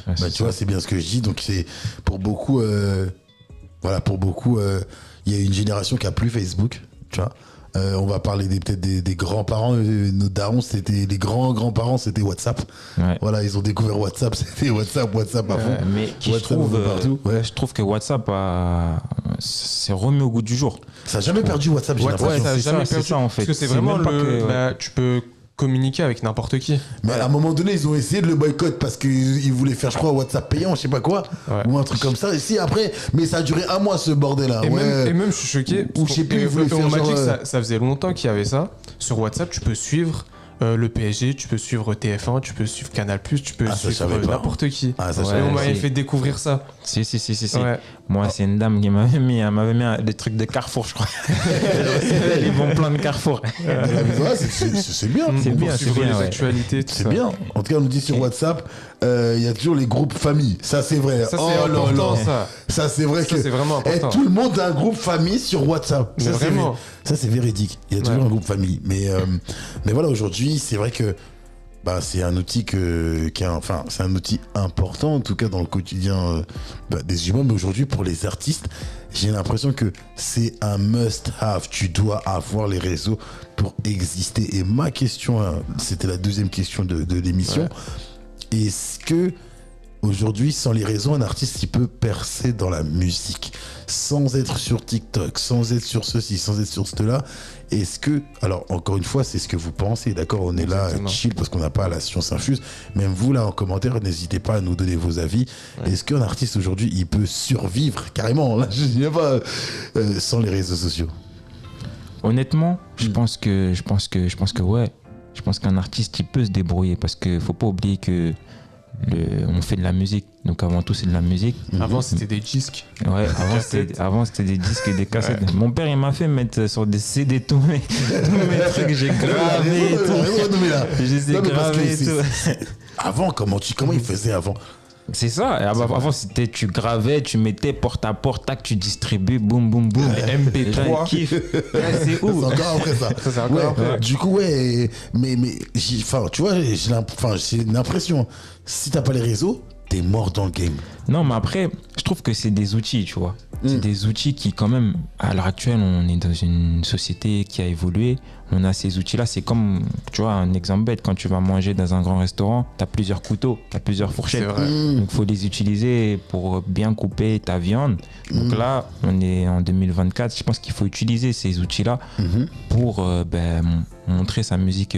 Ouais, bah, tu vois, c'est bien ce que je dis. Donc, c'est pour beaucoup. Voilà, pour beaucoup, il y a une génération qui a plus Facebook, tu vois. On va parler peut-être des grands-parents, nos darons, c'était les grands-grands-parents, c'était WhatsApp. Ouais. Voilà, ils ont découvert WhatsApp, c'était WhatsApp à fond. Mais je trouve que WhatsApp s'est remis au goût du jour. Ça n'a jamais perdu WhatsApp, j'ai l'impression. Ça n'a jamais perdu ça, en fait. Parce que c'est vraiment tu peux communiquer avec n'importe qui. Mais à un moment donné, ils ont essayé de le boycott parce qu'ils voulaient faire, je crois, WhatsApp payant, je sais pas quoi, ou un truc comme ça. Et si après, mais ça a duré un mois ce bordel-là. Et même, je suis choqué. Ou je sais plus, on m'a dit que ça faisait longtemps qu'il y avait ça. Sur WhatsApp, tu peux suivre le PSG, tu peux suivre TF1, tu peux suivre Canal+, tu peux suivre n'importe qui. Et on m'avait fait découvrir ça. Si. Ouais. Moi, c'est une dame qui m'avait mis des trucs de Carrefour, je crois. Les bons plans de Carrefour. C'est bien. C'est bien, les actualités, tout ça. C'est bien. En tout cas, on nous dit sur WhatsApp, il y a toujours les groupes famille. Ça, c'est vrai. Ça, c'est important, ça. Ça, c'est vrai que... c'est vraiment important. Tout le monde a un groupe famille sur WhatsApp. Mais vraiment. Ça, c'est véridique. Il y a toujours un groupe famille. Mais voilà, aujourd'hui, c'est vrai que c'est un outil c'est un outil important, en tout cas dans le quotidien des humains. Mais aujourd'hui, pour les artistes, j'ai l'impression que c'est un must-have. Tu dois avoir les réseaux pour exister. Et ma question, c'était la deuxième question de l'émission. Ouais. Est-ce que aujourd'hui, sans les réseaux, un artiste il peut percer dans la musique sans être sur TikTok, sans être sur ceci, sans être sur cela? Est-ce que, alors encore une fois, c'est ce que vous pensez, d'accord? On est là chill parce qu'on n'a pas la science infuse. Même vous là en commentaire, n'hésitez pas à nous donner vos avis. Ouais. Est-ce qu'un artiste aujourd'hui il peut survivre carrément? Là, je dis pas sans les réseaux sociaux. Honnêtement, je pense que ouais. Je pense qu'un artiste il peut se débrouiller parce que faut pas oublier que on fait de la musique, donc avant tout c'est de la musique. Avant c'était des disques. Ouais, avant c'était des disques et des cassettes. Ouais. Mon père il m'a fait mettre sur des CD tous mes trucs, j'ai gravé et tout. J'ai gravé et tout. Avant, comment il faisait avant? C'est ça. Avant, c'était tu gravais, tu mettais porte à porte, tac, tu distribues, boum, boum, boum. Les MP3. C'est où? C'est encore après ça. C'est encore après. Du coup, mais tu vois, j'ai l'impression, si t'as pas les réseaux, t'es mort dans le game. Non, mais après, je trouve que c'est des outils, tu vois. C'est des outils qui, quand même, à l'heure actuelle, on est dans une société qui a évolué. On a ces outils-là. C'est comme, tu vois, un exemple bête. Quand tu vas manger dans un grand restaurant, tu as plusieurs couteaux, tu as plusieurs fourchettes. C'est vrai. Donc, il faut les utiliser pour bien couper ta viande. Donc là, on est en 2024. Je pense qu'il faut utiliser ces outils-là pour montrer sa musique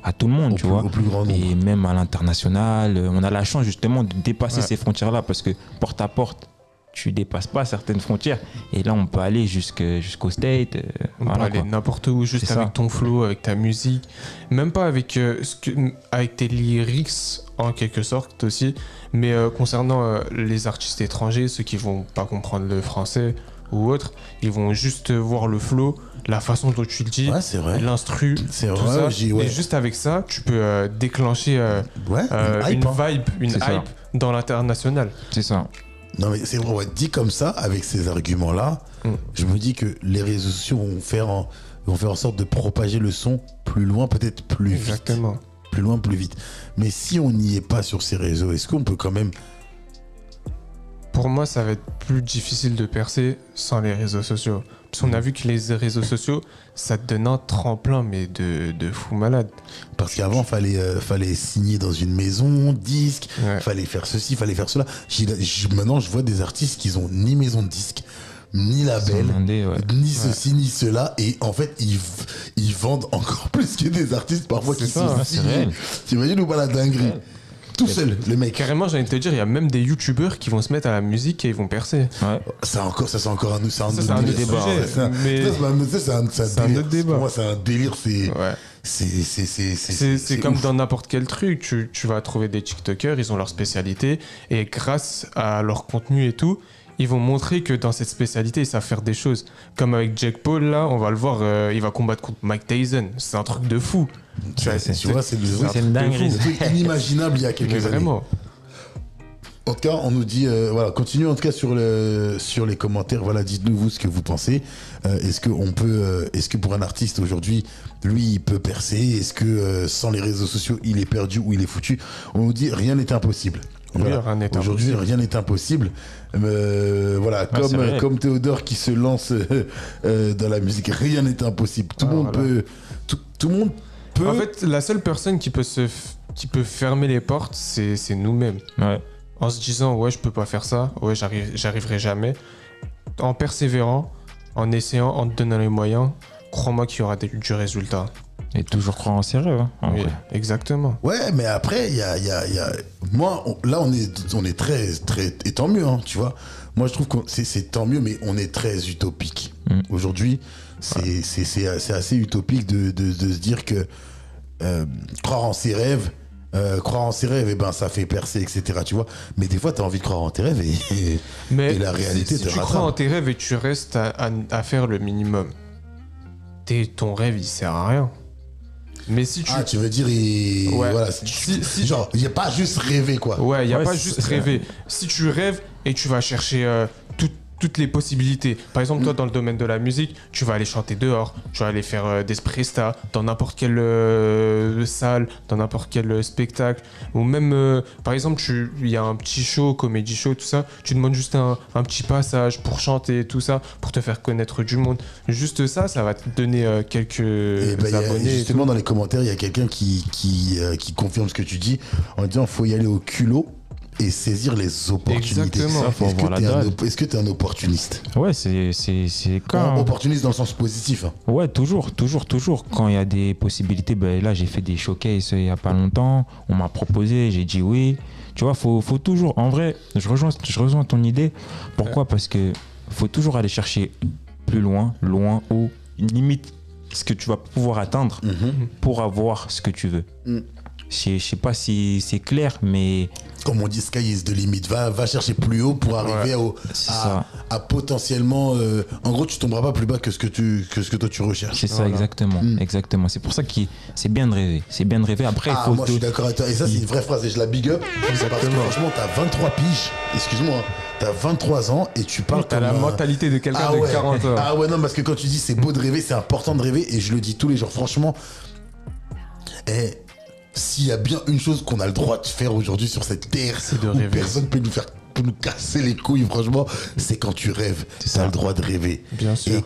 à tout le monde, tu vois. Au plus grand nombre. Et même à l'international. On a la chance, justement, de dépasser ces frontières-là parce que porte à porte, tu dépasses pas certaines frontières et là on peut aller jusqu'au State. On peut aller n'importe où juste avec ton flow, avec ta musique, même pas avec avec tes lyrics en quelque sorte aussi, mais concernant les artistes étrangers, ceux qui vont pas comprendre le français ou autre, ils vont juste voir le flow, la façon dont tu le dis, l'instru, c'est tout vrai, ça. Et juste avec ça, tu peux déclencher une hype dans l'international. C'est ça. Non, mais c'est vrai, ouais, dit comme ça, avec ces arguments-là, je me dis que les réseaux sociaux vont faire en sorte de propager le son plus loin, peut-être plus vite. Exactement. Plus loin, plus vite. Mais si on n'y est pas sur ces réseaux, est-ce qu'on peut quand même... Pour moi, ça va être plus difficile de percer sans les réseaux sociaux. Parce qu'on a vu que les réseaux sociaux, ça te donne un tremplin, mais de fou malade. Parce qu'avant, fallait signer dans une maison, disque, fallait faire ceci, fallait faire cela. Maintenant, je vois des artistes qui n'ont ni maison de disque, ni label, ni ceci, ni cela. Et en fait, ils vendent encore plus que des artistes parfois qui sont signés. T'imagines ou pas la dinguerie? Tout seul, le mec. Carrément, j'ai envie de te dire, il y a même des youtubeurs qui vont se mettre à la musique et ils vont percer. Ouais. C'est encore un autre débat. C'est un autre débat. Pour moi, c'est un délire. C'est comme dans n'importe quel truc. Tu vas trouver des TikTokers, ils ont leur spécialité. Et grâce à leur contenu et tout, ils vont montrer que dans cette spécialité, ils savent faire des choses. Comme avec Jake Paul, là, on va le voir, il va combattre contre Mike Tyson. C'est un truc de fou. Tu vois, c'est une dinguerie. C'est un truc inimaginable il y a quelques années. Vraiment. En tout cas, on nous dit, voilà, continuez en tout cas sur les commentaires. Voilà, dites-nous vous ce que vous pensez. Est-ce que pour un artiste aujourd'hui, lui, il peut percer? Est-ce que sans les réseaux sociaux, il est perdu ou il est foutu? On nous dit, rien n'est impossible. Voilà. Aujourd'hui, rien n'est impossible. Voilà, comme Théodore qui se lance dans la musique, rien n'est impossible. Tout le monde peut. Tout le monde peut. En fait, la seule personne qui peut fermer les portes, c'est nous-mêmes. Ouais. En se disant, ouais, je peux pas faire ça, ouais, j'arriverai jamais. En persévérant, en essayant, en te donnant les moyens, crois-moi qu'il y aura du résultat. Et toujours croire en ses rêves. Hein, oui, exactement. Ouais, mais après, il y a... Moi, là, on est très, très... Et tant mieux, hein, tu vois. Moi, je trouve que c'est tant mieux, mais on est très utopique. Aujourd'hui, c'est assez utopique de se dire que croire en ses rêves, et ben, ça fait percer, etc. Tu vois. Mais des fois, tu as envie de croire en tes rêves et la réalité si te tu rattrape. crois en tes rêves et tu restes à faire le minimum, ton rêve, il sert à rien. Mais si tu veux dire, voilà, genre, il n'y a pas juste rêver, quoi. Ouais, il n'y a pas juste rêver. Si tu rêves et tu vas chercher toutes les possibilités. Par exemple, toi, dans le domaine de la musique, tu vas aller chanter dehors, tu vas aller faire des prestats dans n'importe quelle salle, dans n'importe quel spectacle. Ou même, par exemple, il y a un petit show, comédie show, tout ça, tu demandes juste un petit passage pour chanter, tout ça, pour te faire connaître du monde. Juste ça va te donner quelques abonnés. Justement, dans les commentaires, il y a quelqu'un qui confirme ce que tu dis en disant qu'il faut y aller au culot et saisir les opportunités. Exactement. Est-ce que tu es un opportuniste? Ouais, c'est quand... Opportuniste dans le sens positif. Hein. Ouais, toujours. Quand il y a des possibilités, ben là, j'ai fait des showcases il y a pas longtemps. On m'a proposé, j'ai dit oui. Tu vois, faut toujours... En vrai, je rejoins ton idée. Pourquoi? Parce que faut toujours aller chercher plus loin, ou une limite, ce que tu vas pouvoir atteindre pour avoir ce que tu veux. Je sais pas si c'est clair, mais... Comme on dit, sky is the limit. Va chercher plus haut pour arriver à potentiellement... en gros, tu tomberas pas plus bas que ce que toi tu recherches. C'est ça, exactement. C'est pour ça que c'est bien de rêver. Après, il faut... Moi, je suis d'accord avec toi. Et ça, c'est une vraie phrase. Et je la big up. Parce que franchement, t'as 23 piges. Excuse-moi. T'as 23 ans et tu parles comme... T'as la mentalité de quelqu'un de 40 ans. Ah ouais, non, parce que quand tu dis c'est beau de rêver, c'est important de rêver. Et je le dis tous les jours. Franchement... S'il y a bien une chose qu'on a le droit de faire aujourd'hui sur cette terre, c'est de rêver. Personne peut nous casser les couilles, franchement, c'est quand tu rêves. Tu as le droit de rêver. Bien sûr.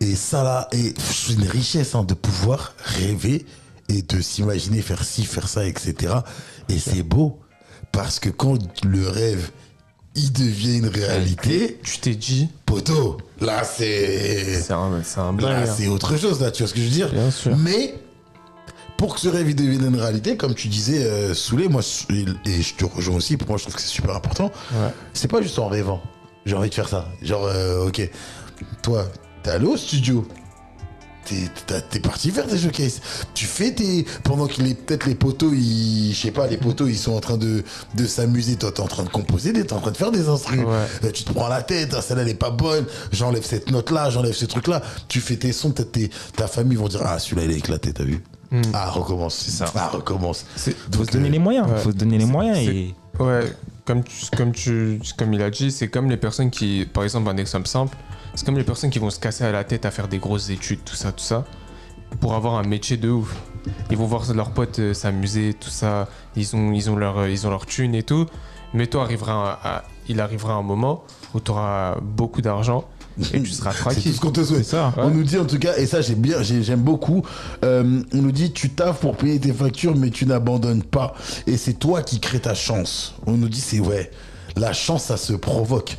Et ça là, c'est une richesse de pouvoir rêver et de s'imaginer faire ci, faire ça, etc. Et c'est beau parce que quand le rêve, il devient une réalité, tu t'es dit, poteau, là c'est un blague. Là c'est autre chose, là, tu vois ce que je veux dire? Bien sûr. Mais pour que ce rêve devienne une réalité, comme tu disais, Soulé, moi, et je te rejoins aussi, pour moi je trouve que c'est super important, c'est pas juste en rêvant, j'ai envie de faire ça. Genre, ok, toi, t'es allé au studio, t'es parti faire des showcases, tu fais pendant que peut-être les poteaux, je sais pas, les poteaux ils sont en train de s'amuser, toi t'es en train de composer, t'es en train de faire des instrus, tu te prends la tête, celle-là elle est pas bonne, j'enlève cette note-là, j'enlève ce truc-là, tu fais tes sons, ta famille vont dire, ah celui-là il est éclaté, t'as vu? Ah, recommence. C'est ça. Ah, recommence. Faut se donner les moyens. Faut se donner les moyens. Ouais. comme il a dit, c'est comme les personnes qui, par exemple, un exemple simple, c'est comme les personnes qui vont se casser à la tête à faire des grosses études, tout ça, pour avoir un métier de ouf. Ils vont voir leurs potes s'amuser, tout ça, ils ont leur thune et tout, mais toi, il arrivera un moment où tu auras beaucoup d'argent et tu seras C'est tranquille. tout ce qu'on te souhaite. C'est ça. On nous dit en tout cas, et ça j'aime beaucoup, on nous dit tu taffes pour payer tes factures mais tu n'abandonnes pas. Et c'est toi qui crées ta chance. On nous dit la chance ça se provoque.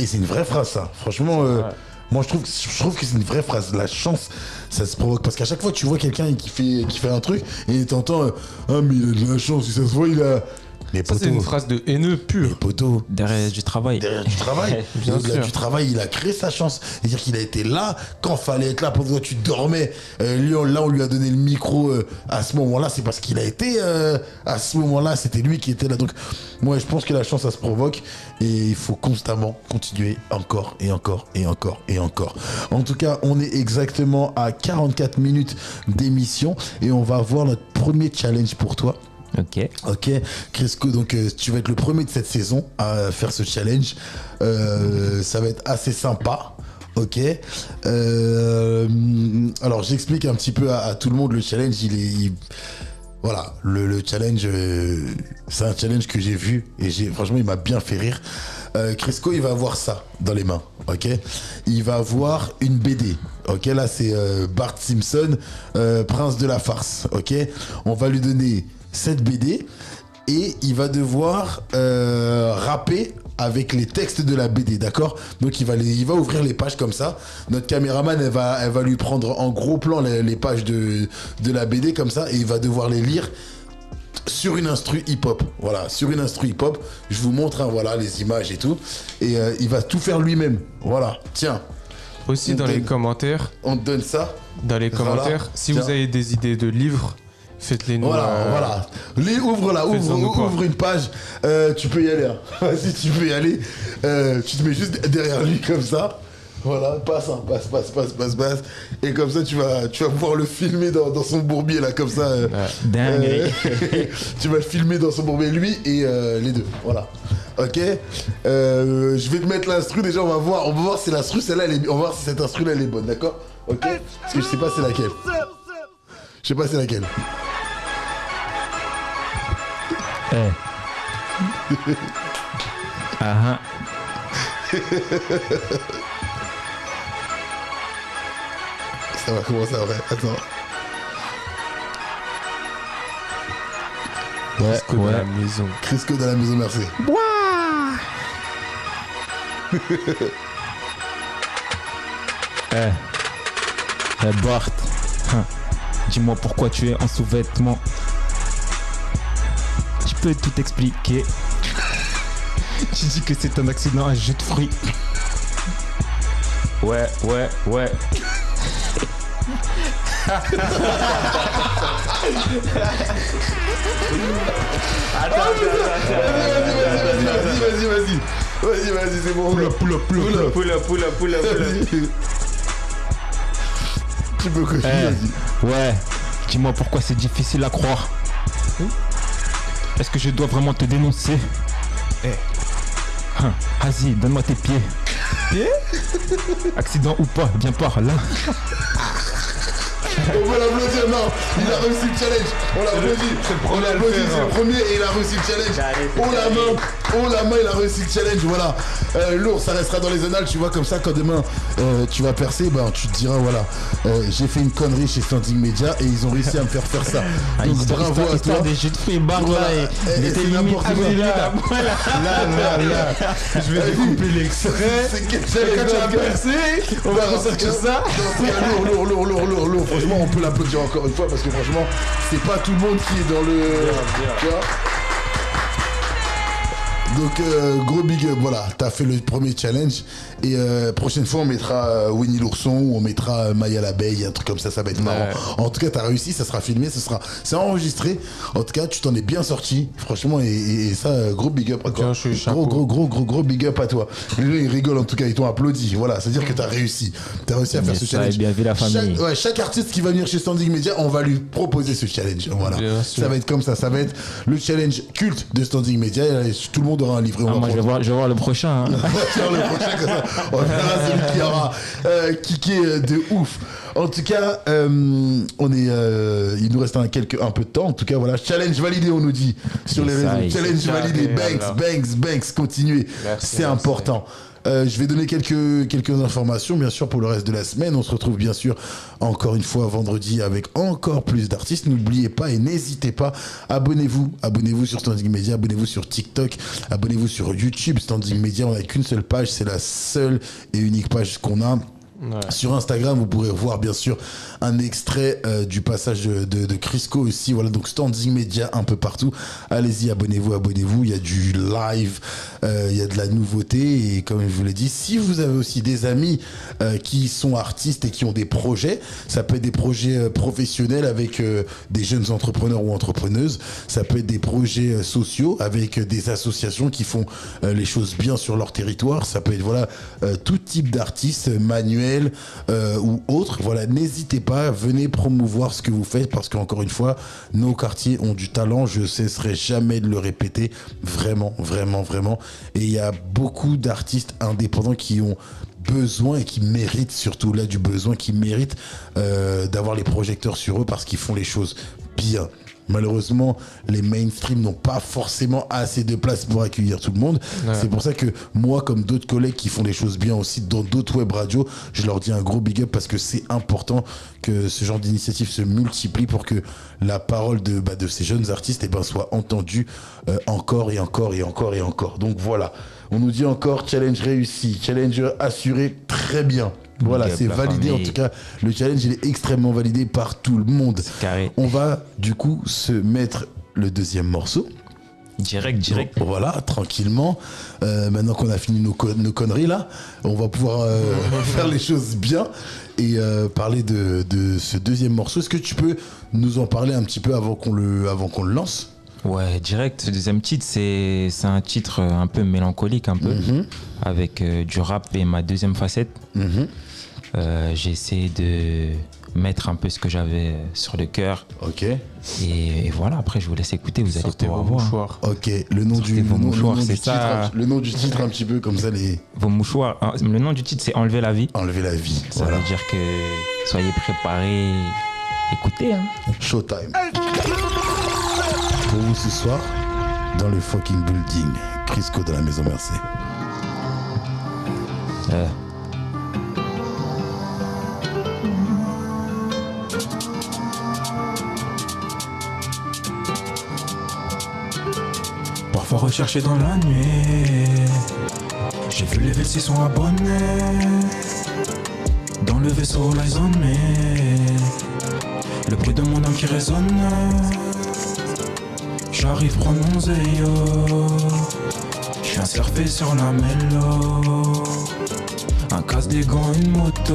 Et c'est une vraie phrase ça. Franchement, moi je trouve que c'est une vraie phrase. La chance ça se provoque. Parce qu'à chaque fois tu vois quelqu'un qui fait un truc et t'entends ah mais il a de la chance, si ça se voit il a... Les Ça, c'est une phrase de haineux pur. Les poteaux. Derrière du travail. Derrière du travail. Bien Au-delà sûr. du travail, il a créé sa chance. C'est-à-dire qu'il a été là quand fallait être là. Pendant que tu dormais, là, on lui a donné le micro à ce moment-là. C'est parce qu'il a été à ce moment-là. C'était lui qui était là. Donc, moi, je pense que la chance, ça se provoque. Et il faut constamment continuer encore et encore et encore et encore. En tout cas, on est exactement à 44 minutes d'émission. Et on va voir notre premier challenge pour toi. Ok, Crisco, donc tu vas être le premier de cette saison à faire ce challenge. Ça va être assez sympa. Ok. Alors j'explique un petit peu à tout le monde le challenge. Voilà, le challenge, c'est un challenge que j'ai vu et franchement il m'a bien fait rire. Crisco, il va avoir ça dans les mains, ok. Il va avoir une BD, ok. Là c'est Bart Simpson, Prince de la farce, ok. On va lui donner cette BD et il va devoir rapper avec les textes de la BD, d'accord? Donc il va ouvrir les pages comme ça. Notre caméraman, elle va lui prendre en gros plan les pages de la BD comme ça et il va devoir les lire sur une instru hip-hop. Voilà, sur une instru hip-hop. Je vous montre, hein, voilà, les images et tout. Et il va tout faire lui-même. Voilà, tiens. Aussi dans les commentaires. On te donne ça. Dans les Voilà. commentaires, si Tiens. vous avez des idées de livres, faites-les nous. Voilà. Ouvre une page. Tu peux y aller. Hein. Vas-y, tu peux y aller. Tu te mets juste derrière lui comme ça. Voilà, passe. Et comme ça, tu vas pouvoir le filmer dans son bourbier là, comme ça. Dingue. Tu vas le filmer dans son bourbier, lui et les deux. Voilà. Ok. Je vais te mettre l'instru. Déjà, on va voir si l'instru, celle-là, on va voir si cette instru là, elle est bonne, d'accord? Ok. Parce que je sais pas c'est laquelle. Je sais pas c'est laquelle. Ah, Ça va commencer après. Attends. Crisco de la maison. Crisco de la maison, merci. Bart, dis-moi pourquoi tu es en sous-vêtements. Je peux tout expliquer. Tu dis que c'est un accident, un jus de fruits. Ouais. Vas-y, c'est bon. Poula. Tu peux continuer, vas-y. Ouais, dis-moi pourquoi c'est difficile à croire. Est-ce que je dois vraiment te dénoncer? Vas-y, donne-moi tes pieds. Accident ou pas, viens par là. On va l'applaudir, non, il a réussi le challenge. On l'applaudit. On l'applaudit, c'est le premier et il a réussi le challenge. Oh la main, il a réussi le challenge, voilà. Lourd, ça restera dans les annales, tu vois, comme ça, quand demain tu vas percer, ben, tu te diras, voilà, j'ai fait une connerie chez Standing Media et ils ont réussi à me faire faire ça. Donc bravo à toi. Des jeux de fruits, Bart, Voilà. là, il était c'est limite n'importe quoi. Là. Je vais découper l'extrait. C'est quel Quand challenge, tu as gars. percé, on va ressortir ça. Lourd. Franchement, on peut l'applaudir encore une fois parce que franchement, c'est pas tout le monde qui est dans le. Tu vois. Donc gros big up, voilà, t'as fait le premier challenge et prochaine fois on mettra Winnie l'ourson ou on mettra Maya l'abeille, un truc comme ça va être marrant. En tout cas t'as réussi, ça sera filmé, c'est enregistré. En tout cas tu t'en es bien sorti, franchement et ça gros big up à toi. Gros big up à toi. Les gens ils rigolent en tout cas, ils t'ont applaudi. Voilà, c'est à dire que t'as réussi à faire ce ça, challenge. bien vu la famille. Chaque artiste qui va venir chez Standing Media, on va lui proposer ce challenge. Voilà, Bien sûr. ça va être comme ça va être le challenge culte de Standing Media. Tout le monde t'auras un livret. Moi, je vais voir le prochain. Hein. On va faire le prochain comme ça. On verra celui qui aura kické de ouf. En tout cas, il nous reste un peu de temps. En tout cas, voilà, challenge validé, on nous dit sur les réseaux. Challenge validé, Banks, continuez. C'est important. Je vais donner quelques informations, bien sûr, pour le reste de la semaine. On se retrouve, bien sûr, encore une fois, vendredi, avec encore plus d'artistes. N'oubliez pas et n'hésitez pas, abonnez-vous sur Standing Media, abonnez-vous sur TikTok, abonnez-vous sur YouTube. Standing Media, on n'a qu'une seule page, c'est la seule et unique page qu'on a. Ouais. Sur Instagram, vous pourrez voir bien sûr un extrait du passage de Crisco aussi. Voilà, donc Standing Media un peu partout. Allez-y, abonnez-vous. Il y a du live, il y a de la nouveauté. Et comme je vous l'ai dit, si vous avez aussi des amis qui sont artistes et qui ont des projets, ça peut être des projets professionnels avec des jeunes entrepreneurs ou entrepreneuses. Ça peut être des projets sociaux avec des associations qui font les choses bien sur leur territoire. Ça peut être tout type d'artistes manuels ou autres. Voilà, n'hésitez pas, venez promouvoir ce que vous faites parce qu'encore une fois, nos quartiers ont du talent, je cesserai jamais de le répéter, vraiment. Et il y a beaucoup d'artistes indépendants qui ont besoin et qui méritent surtout là du besoin, qui méritent d'avoir les projecteurs sur eux parce qu'ils font les choses bien. Malheureusement, les mainstream n'ont pas forcément assez de place pour accueillir tout le monde. Ouais. C'est pour ça que moi, comme d'autres collègues qui font les choses bien aussi dans d'autres web radios, je leur dis un gros big up parce que c'est important que ce genre d'initiative se multiplie pour que la parole de ces jeunes artistes soit entendue encore. Donc voilà, on nous dit encore challenge réussi, challenge assuré, très bien. Voilà, c'est validé. En tout cas, le challenge, il est extrêmement validé par tout le monde. Carré. On va, du coup, se mettre le deuxième morceau. Direct. Donc, voilà, tranquillement. Maintenant qu'on a fini nos conneries, là, on va pouvoir faire les choses bien et parler de ce deuxième morceau. Est-ce que tu peux nous en parler un petit peu avant qu'on le lance ? Ouais, direct. Ce deuxième titre, c'est un titre un peu mélancolique, avec du rap et ma deuxième facette. J'ai essayé de mettre un peu ce que j'avais sur le cœur. Ok. Et voilà, après je vous laisse écouter, vous allez pouvoir voir. Ok, le nom du titre un petit peu comme ça les. Vos mouchoirs. Le nom du titre c'est Enlever la vie. Enlever la vie. Ça veut dire que soyez préparés, écoutez. Showtime. Pour vous ce soir, dans le fucking building, Crisco de la Maison Mercé. Parfois recherché dans la nuit, j'ai vu les vestes sont abonnés. Dans le vaisseau, l'eyes on me. Le bruit de mon âme qui résonne. J'arrive prendre mon zéyo. J'viens surfer sur la mélo. Un casse des gants, une moto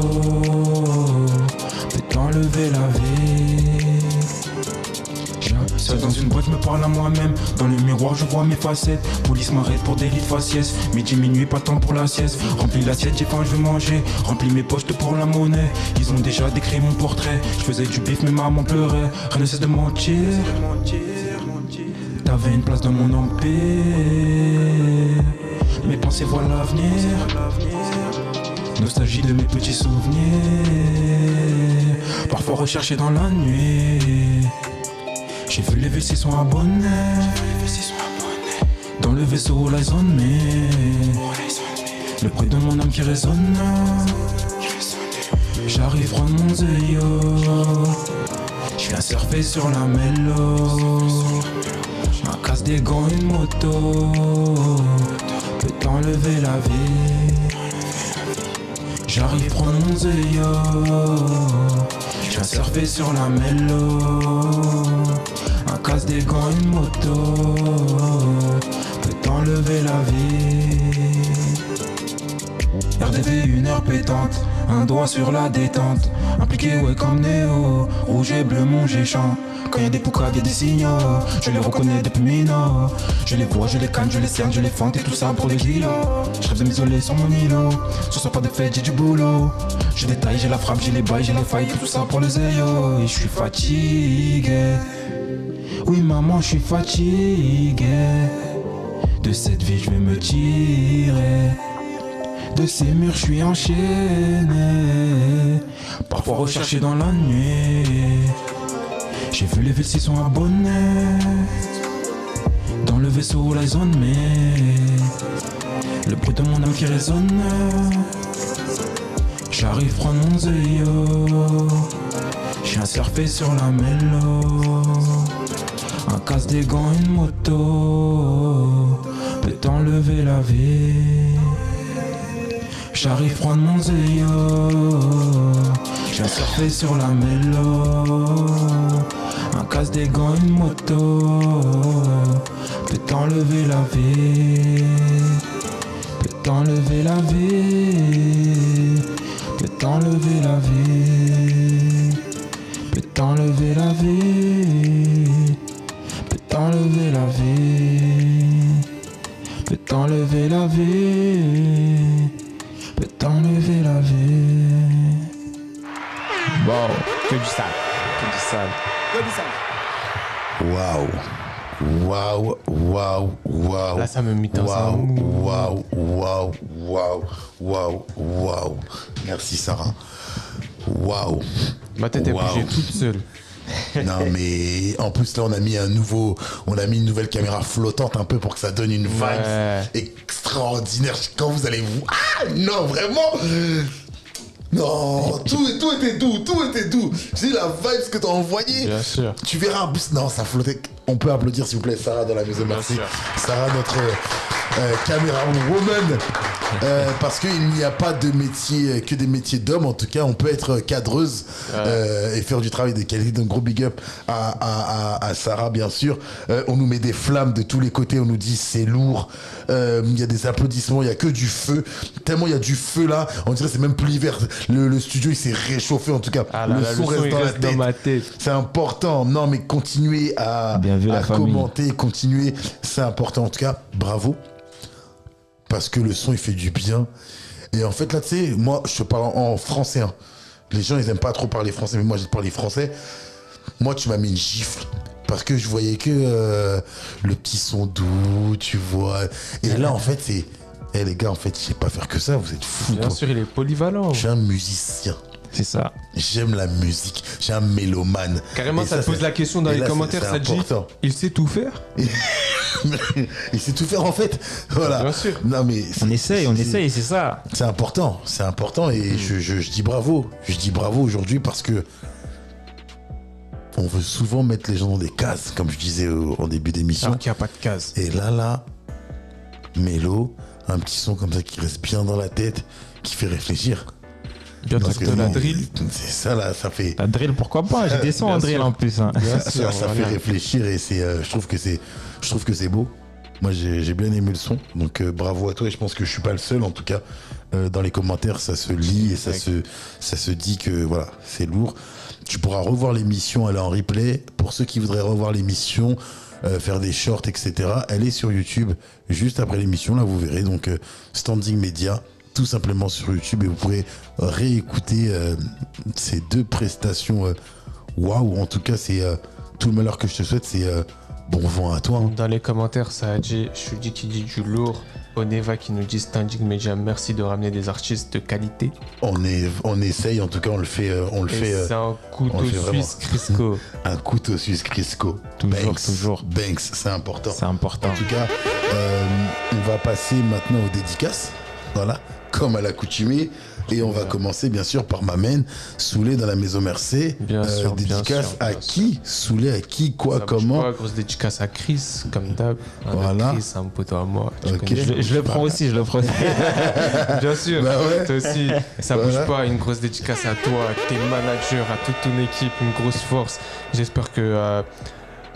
peut enlever la vie. Seul dans une boîte, je me parle à moi-même. Dans le miroir, je vois mes facettes. Police m'arrête pour délit de faciès. Midi, minuit, pas de temps pour la sieste. Remplis l'assiette, j'ai faim, je veux manger. Remplis mes poches pour la monnaie. Ils ont déjà décrit mon portrait. Je faisais du bif, mais maman pleurait. Rien ne cesse de mentir. T'avais une place dans mon empire. Mes pensées voient l'avenir. Nostalgie de mes petits souvenirs. Parfois recherché dans la nuit. J'ai vu les WC sont abonnés. Dans le vaisseau, l'eyes on me. Le bruit de mon âme qui résonne. J'arrive prendre mon zéyo. J'viens surfer sur la mélo. Un casse des gants, une moto peut enlever la vie. J'arrive prendre mon zéyo. J'viens surfer sur la mélo. Un casse des gants, une moto peut enlever la vie. RDV, une heure pétante, un doigt sur la détente. Impliqué, ouais, comme Néo. Rouge et bleu, mon géchant. Quand y'a des poucades, y'a des signaux. Je les reconnais depuis Mino. Je les vois, je les canne, je les cerne, je les fente et tout ça pour des kilos. Je rêve de m'isoler sur mon îlot. Ce soir pas de fête, j'ai du boulot. J'ai des tailles, j'ai la frappe, j'ai les bails, j'ai les failles, tout ça pour le zéyo. Et je suis fatigué. Oui maman, je suis fatigué de De cette vie, je vais me tirer. De ces murs, je suis enchaîné. Parfois recherché dans la nuit. J'ai vu les villes s'y sont abonnés. Dans le vaisseau, la zone, mais le bruit de mon âme qui résonne. J'arrive prendre mon zéyo. J'viens surfer sur la mélo. Un casse des gants, une moto peut enlever la vie. J'arrive prendre mon zéyo. J'viens surfer sur la mélo. Un casse des gants, une moto peut enlever la vie. Peut enlever la vie. Peut enlever la vie. Peut enlever la vie. Peut enlever la vie. Peut enlever la vie. Peut enlever la vie. Wow, que du sale. Que du sale. Waouh. Waouh, waouh, waouh. Là, ça me met dans un Waouh, mood. waouh, waouh, waouh, waouh, waouh. Merci Sarah. Waouh. Ma tête est Waouh. bougée toute seule. Non mais en plus là on a mis une nouvelle caméra flottante un peu pour que ça donne une vibe Ouais. extraordinaire quand vous allez vous... Ah non vraiment. Non, tout était doux. J'ai la vibe que t'as envoyé. Bien sûr. Tu verras en plus, non, ça flottait. On peut applaudir s'il vous plaît Sarah dans la maison, merci. sûr. Sarah, notre caméra woman. Parce qu'il n'y a pas de métier que des métiers d'hommes. En tout cas, on peut être cadreuse et faire du travail de qualité. Donc gros big up à Sarah, bien sûr. On nous met des flammes de tous les côtés. On nous dit c'est lourd. Il y a des applaudissements. Il y a que du feu. Tellement il y a du feu là. On dirait que c'est même plus l'hiver. Le studio il s'est réchauffé en tout cas. Ah là le là, son reste il dans la reste dans tête. ma tête. C'est important. Non, mais continuez à Bien vu, la famille. commenter, continuez. C'est important. En tout cas, bravo. Parce que le son, il fait du bien. Et en fait, là, tu sais, moi, je te parle en français. Hein. Les gens, ils aiment pas trop parler français, mais moi, je parle français. Moi, tu m'as mis une gifle. Parce que je voyais que le petit son doux, tu vois. Et là, en fait, c'est... Eh les gars, en fait, je sais pas faire que ça. Vous êtes fous. Bien toi. sûr, il est polyvalent. Je suis un musicien. C'est ça. J'aime la musique. Je suis un mélomane. Carrément, Et ça te pose c'est- la question dans et les là, commentaires, c'est ça te dit important. il sait tout faire. Il sait tout faire en fait. Voilà. Bien sûr. Non mais On essaye, c'est ça. C'est important et je dis bravo. Je dis bravo aujourd'hui parce que on veut souvent mettre les gens dans des cases, comme je disais en début d'émission. Alors qu'il n'y a pas de case. Et là, Mélo, un petit son comme ça qui reste bien dans la tête, qui fait réfléchir. Bien Parce sûr, que de la non, drill. C'est ça là, ça fait. La drill, pourquoi pas? J'ai des sons en Bien drill sûr. en plus. Hein. Bien Ça sûr, fait voilà. réfléchir et c'est, je trouve que c'est beau. Moi, j'ai bien aimé le son. Donc, bravo à toi. Et je pense que je suis pas le seul. En tout cas, dans les commentaires, ça se lit et ça se dit que voilà, c'est lourd. Tu pourras revoir l'émission. Elle est en replay. Pour ceux qui voudraient revoir l'émission, faire des shorts, etc. Elle est sur YouTube juste après l'émission. Là, vous verrez. Donc, Standing Media, tout simplement sur YouTube. Et vous pourrez réécouter ces deux prestations. Waouh. En tout cas, c'est tout le malheur que je te souhaite. C'est bon vent à toi. Hein. Dans les commentaires, ça a dit, je suis dit qui dit du lourd. Oneva qui nous dit Standing Media, merci de ramener des artistes de qualité. On essaye, en tout cas, on le fait. Et c'est un on couteau le fait vraiment. suisse Crisco. Un couteau suisse Crisco. Toujours. Banks, c'est important. C'est important. En tout cas, on va passer maintenant aux dédicaces. Voilà, comme à l'accoutumée. Et on va commencer, bien sûr, par ma main, Soulé dans la maison Mercé. Bien sûr, bien dédicace sûr, à bien qui Soulé à qui Quoi Ça bouge Comment pas, grosse dédicace à Chris, comme d'hab. Voilà. Chris, un poteau à moi. Tu Ok. connais. Je le prends aussi, je le prends aussi. Bien sûr, Bah ouais. toi aussi, ça Voilà. bouge pas. Une grosse dédicace à toi, à tes managers, à toute ton équipe, une grosse force. J'espère que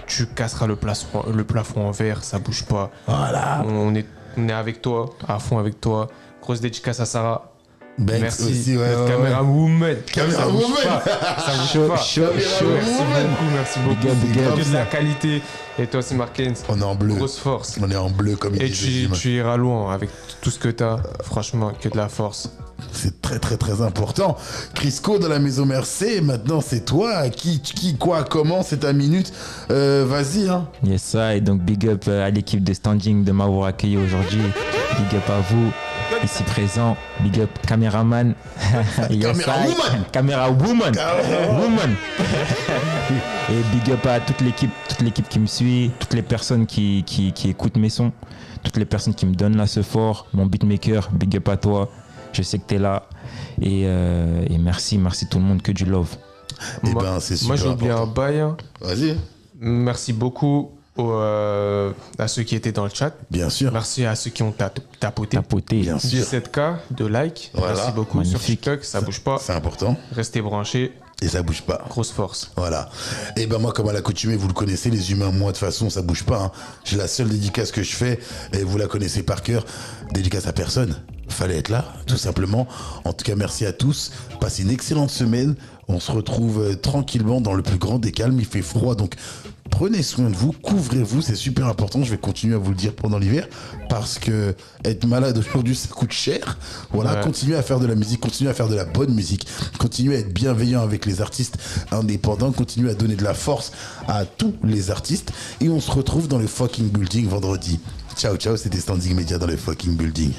tu casseras le plafond en verre, ça bouge pas. Voilà. On est avec toi, à fond avec toi. Grosse dédicace à Sarah. Banks Merci, aussi, ouais, notre ouais, caméra woman. Caméra Ça bouge woman. pas, ça bouge pas. chaud, Merci beaucoup. Big up, big up. Que de la qualité. Et toi aussi, Markens, On est en bleu. grosse force. On est en bleu, comme il Et disait Jim. tu iras loin avec tout ce que t'as. Franchement, que de la force. C'est très très très important. Crisco dans la maison Mercé, maintenant c'est toi. Qui, quoi, comment, c'est ta minute. Vas-y. Hein. Yes, ça. Et donc big up à l'équipe de Standing de m'avoir accueilli aujourd'hui. Big up à vous, ici présent. Big up caméraman. Caméra woman. Et big up à toute l'équipe qui me suit, toutes les personnes qui écoutent mes sons, toutes les personnes qui me donnent la fort, mon beatmaker, big up à toi. Je sais que t'es là. Et merci tout le monde, que du love. Et ben, c'est super. Moi, j'ai oublié un bail. Vas-y. Merci beaucoup à ceux qui étaient dans le chat. Bien sûr. Merci à ceux qui ont tapoté. Bien sûr. 17K de likes. Voilà. Merci beaucoup. Magnifique. Sur TikTok, ça bouge pas. C'est important. Restez branchés. Et ça bouge pas. Grosse force. Voilà. Et ben moi, comme à l'accoutumée, vous le connaissez, les humains, moi de toute façon, ça bouge pas. Hein. J'ai la seule dédicace que je fais, et vous la connaissez par cœur. Dédicace à personne. Fallait être là, tout simplement. En tout cas, merci à tous. Passez une excellente semaine. On se retrouve tranquillement dans le plus grand des calmes. Il fait froid, donc prenez soin de vous, couvrez-vous, c'est super important. Je vais continuer à vous le dire pendant l'hiver parce que être malade aujourd'hui, ça coûte cher. Voilà, continuez à faire de la musique, continuez à faire de la bonne musique, continuez à être bienveillant avec les artistes indépendants, continuez à donner de la force à tous les artistes et on se retrouve dans le fucking building vendredi. Ciao, ciao, c'était Standing Media dans le fucking building.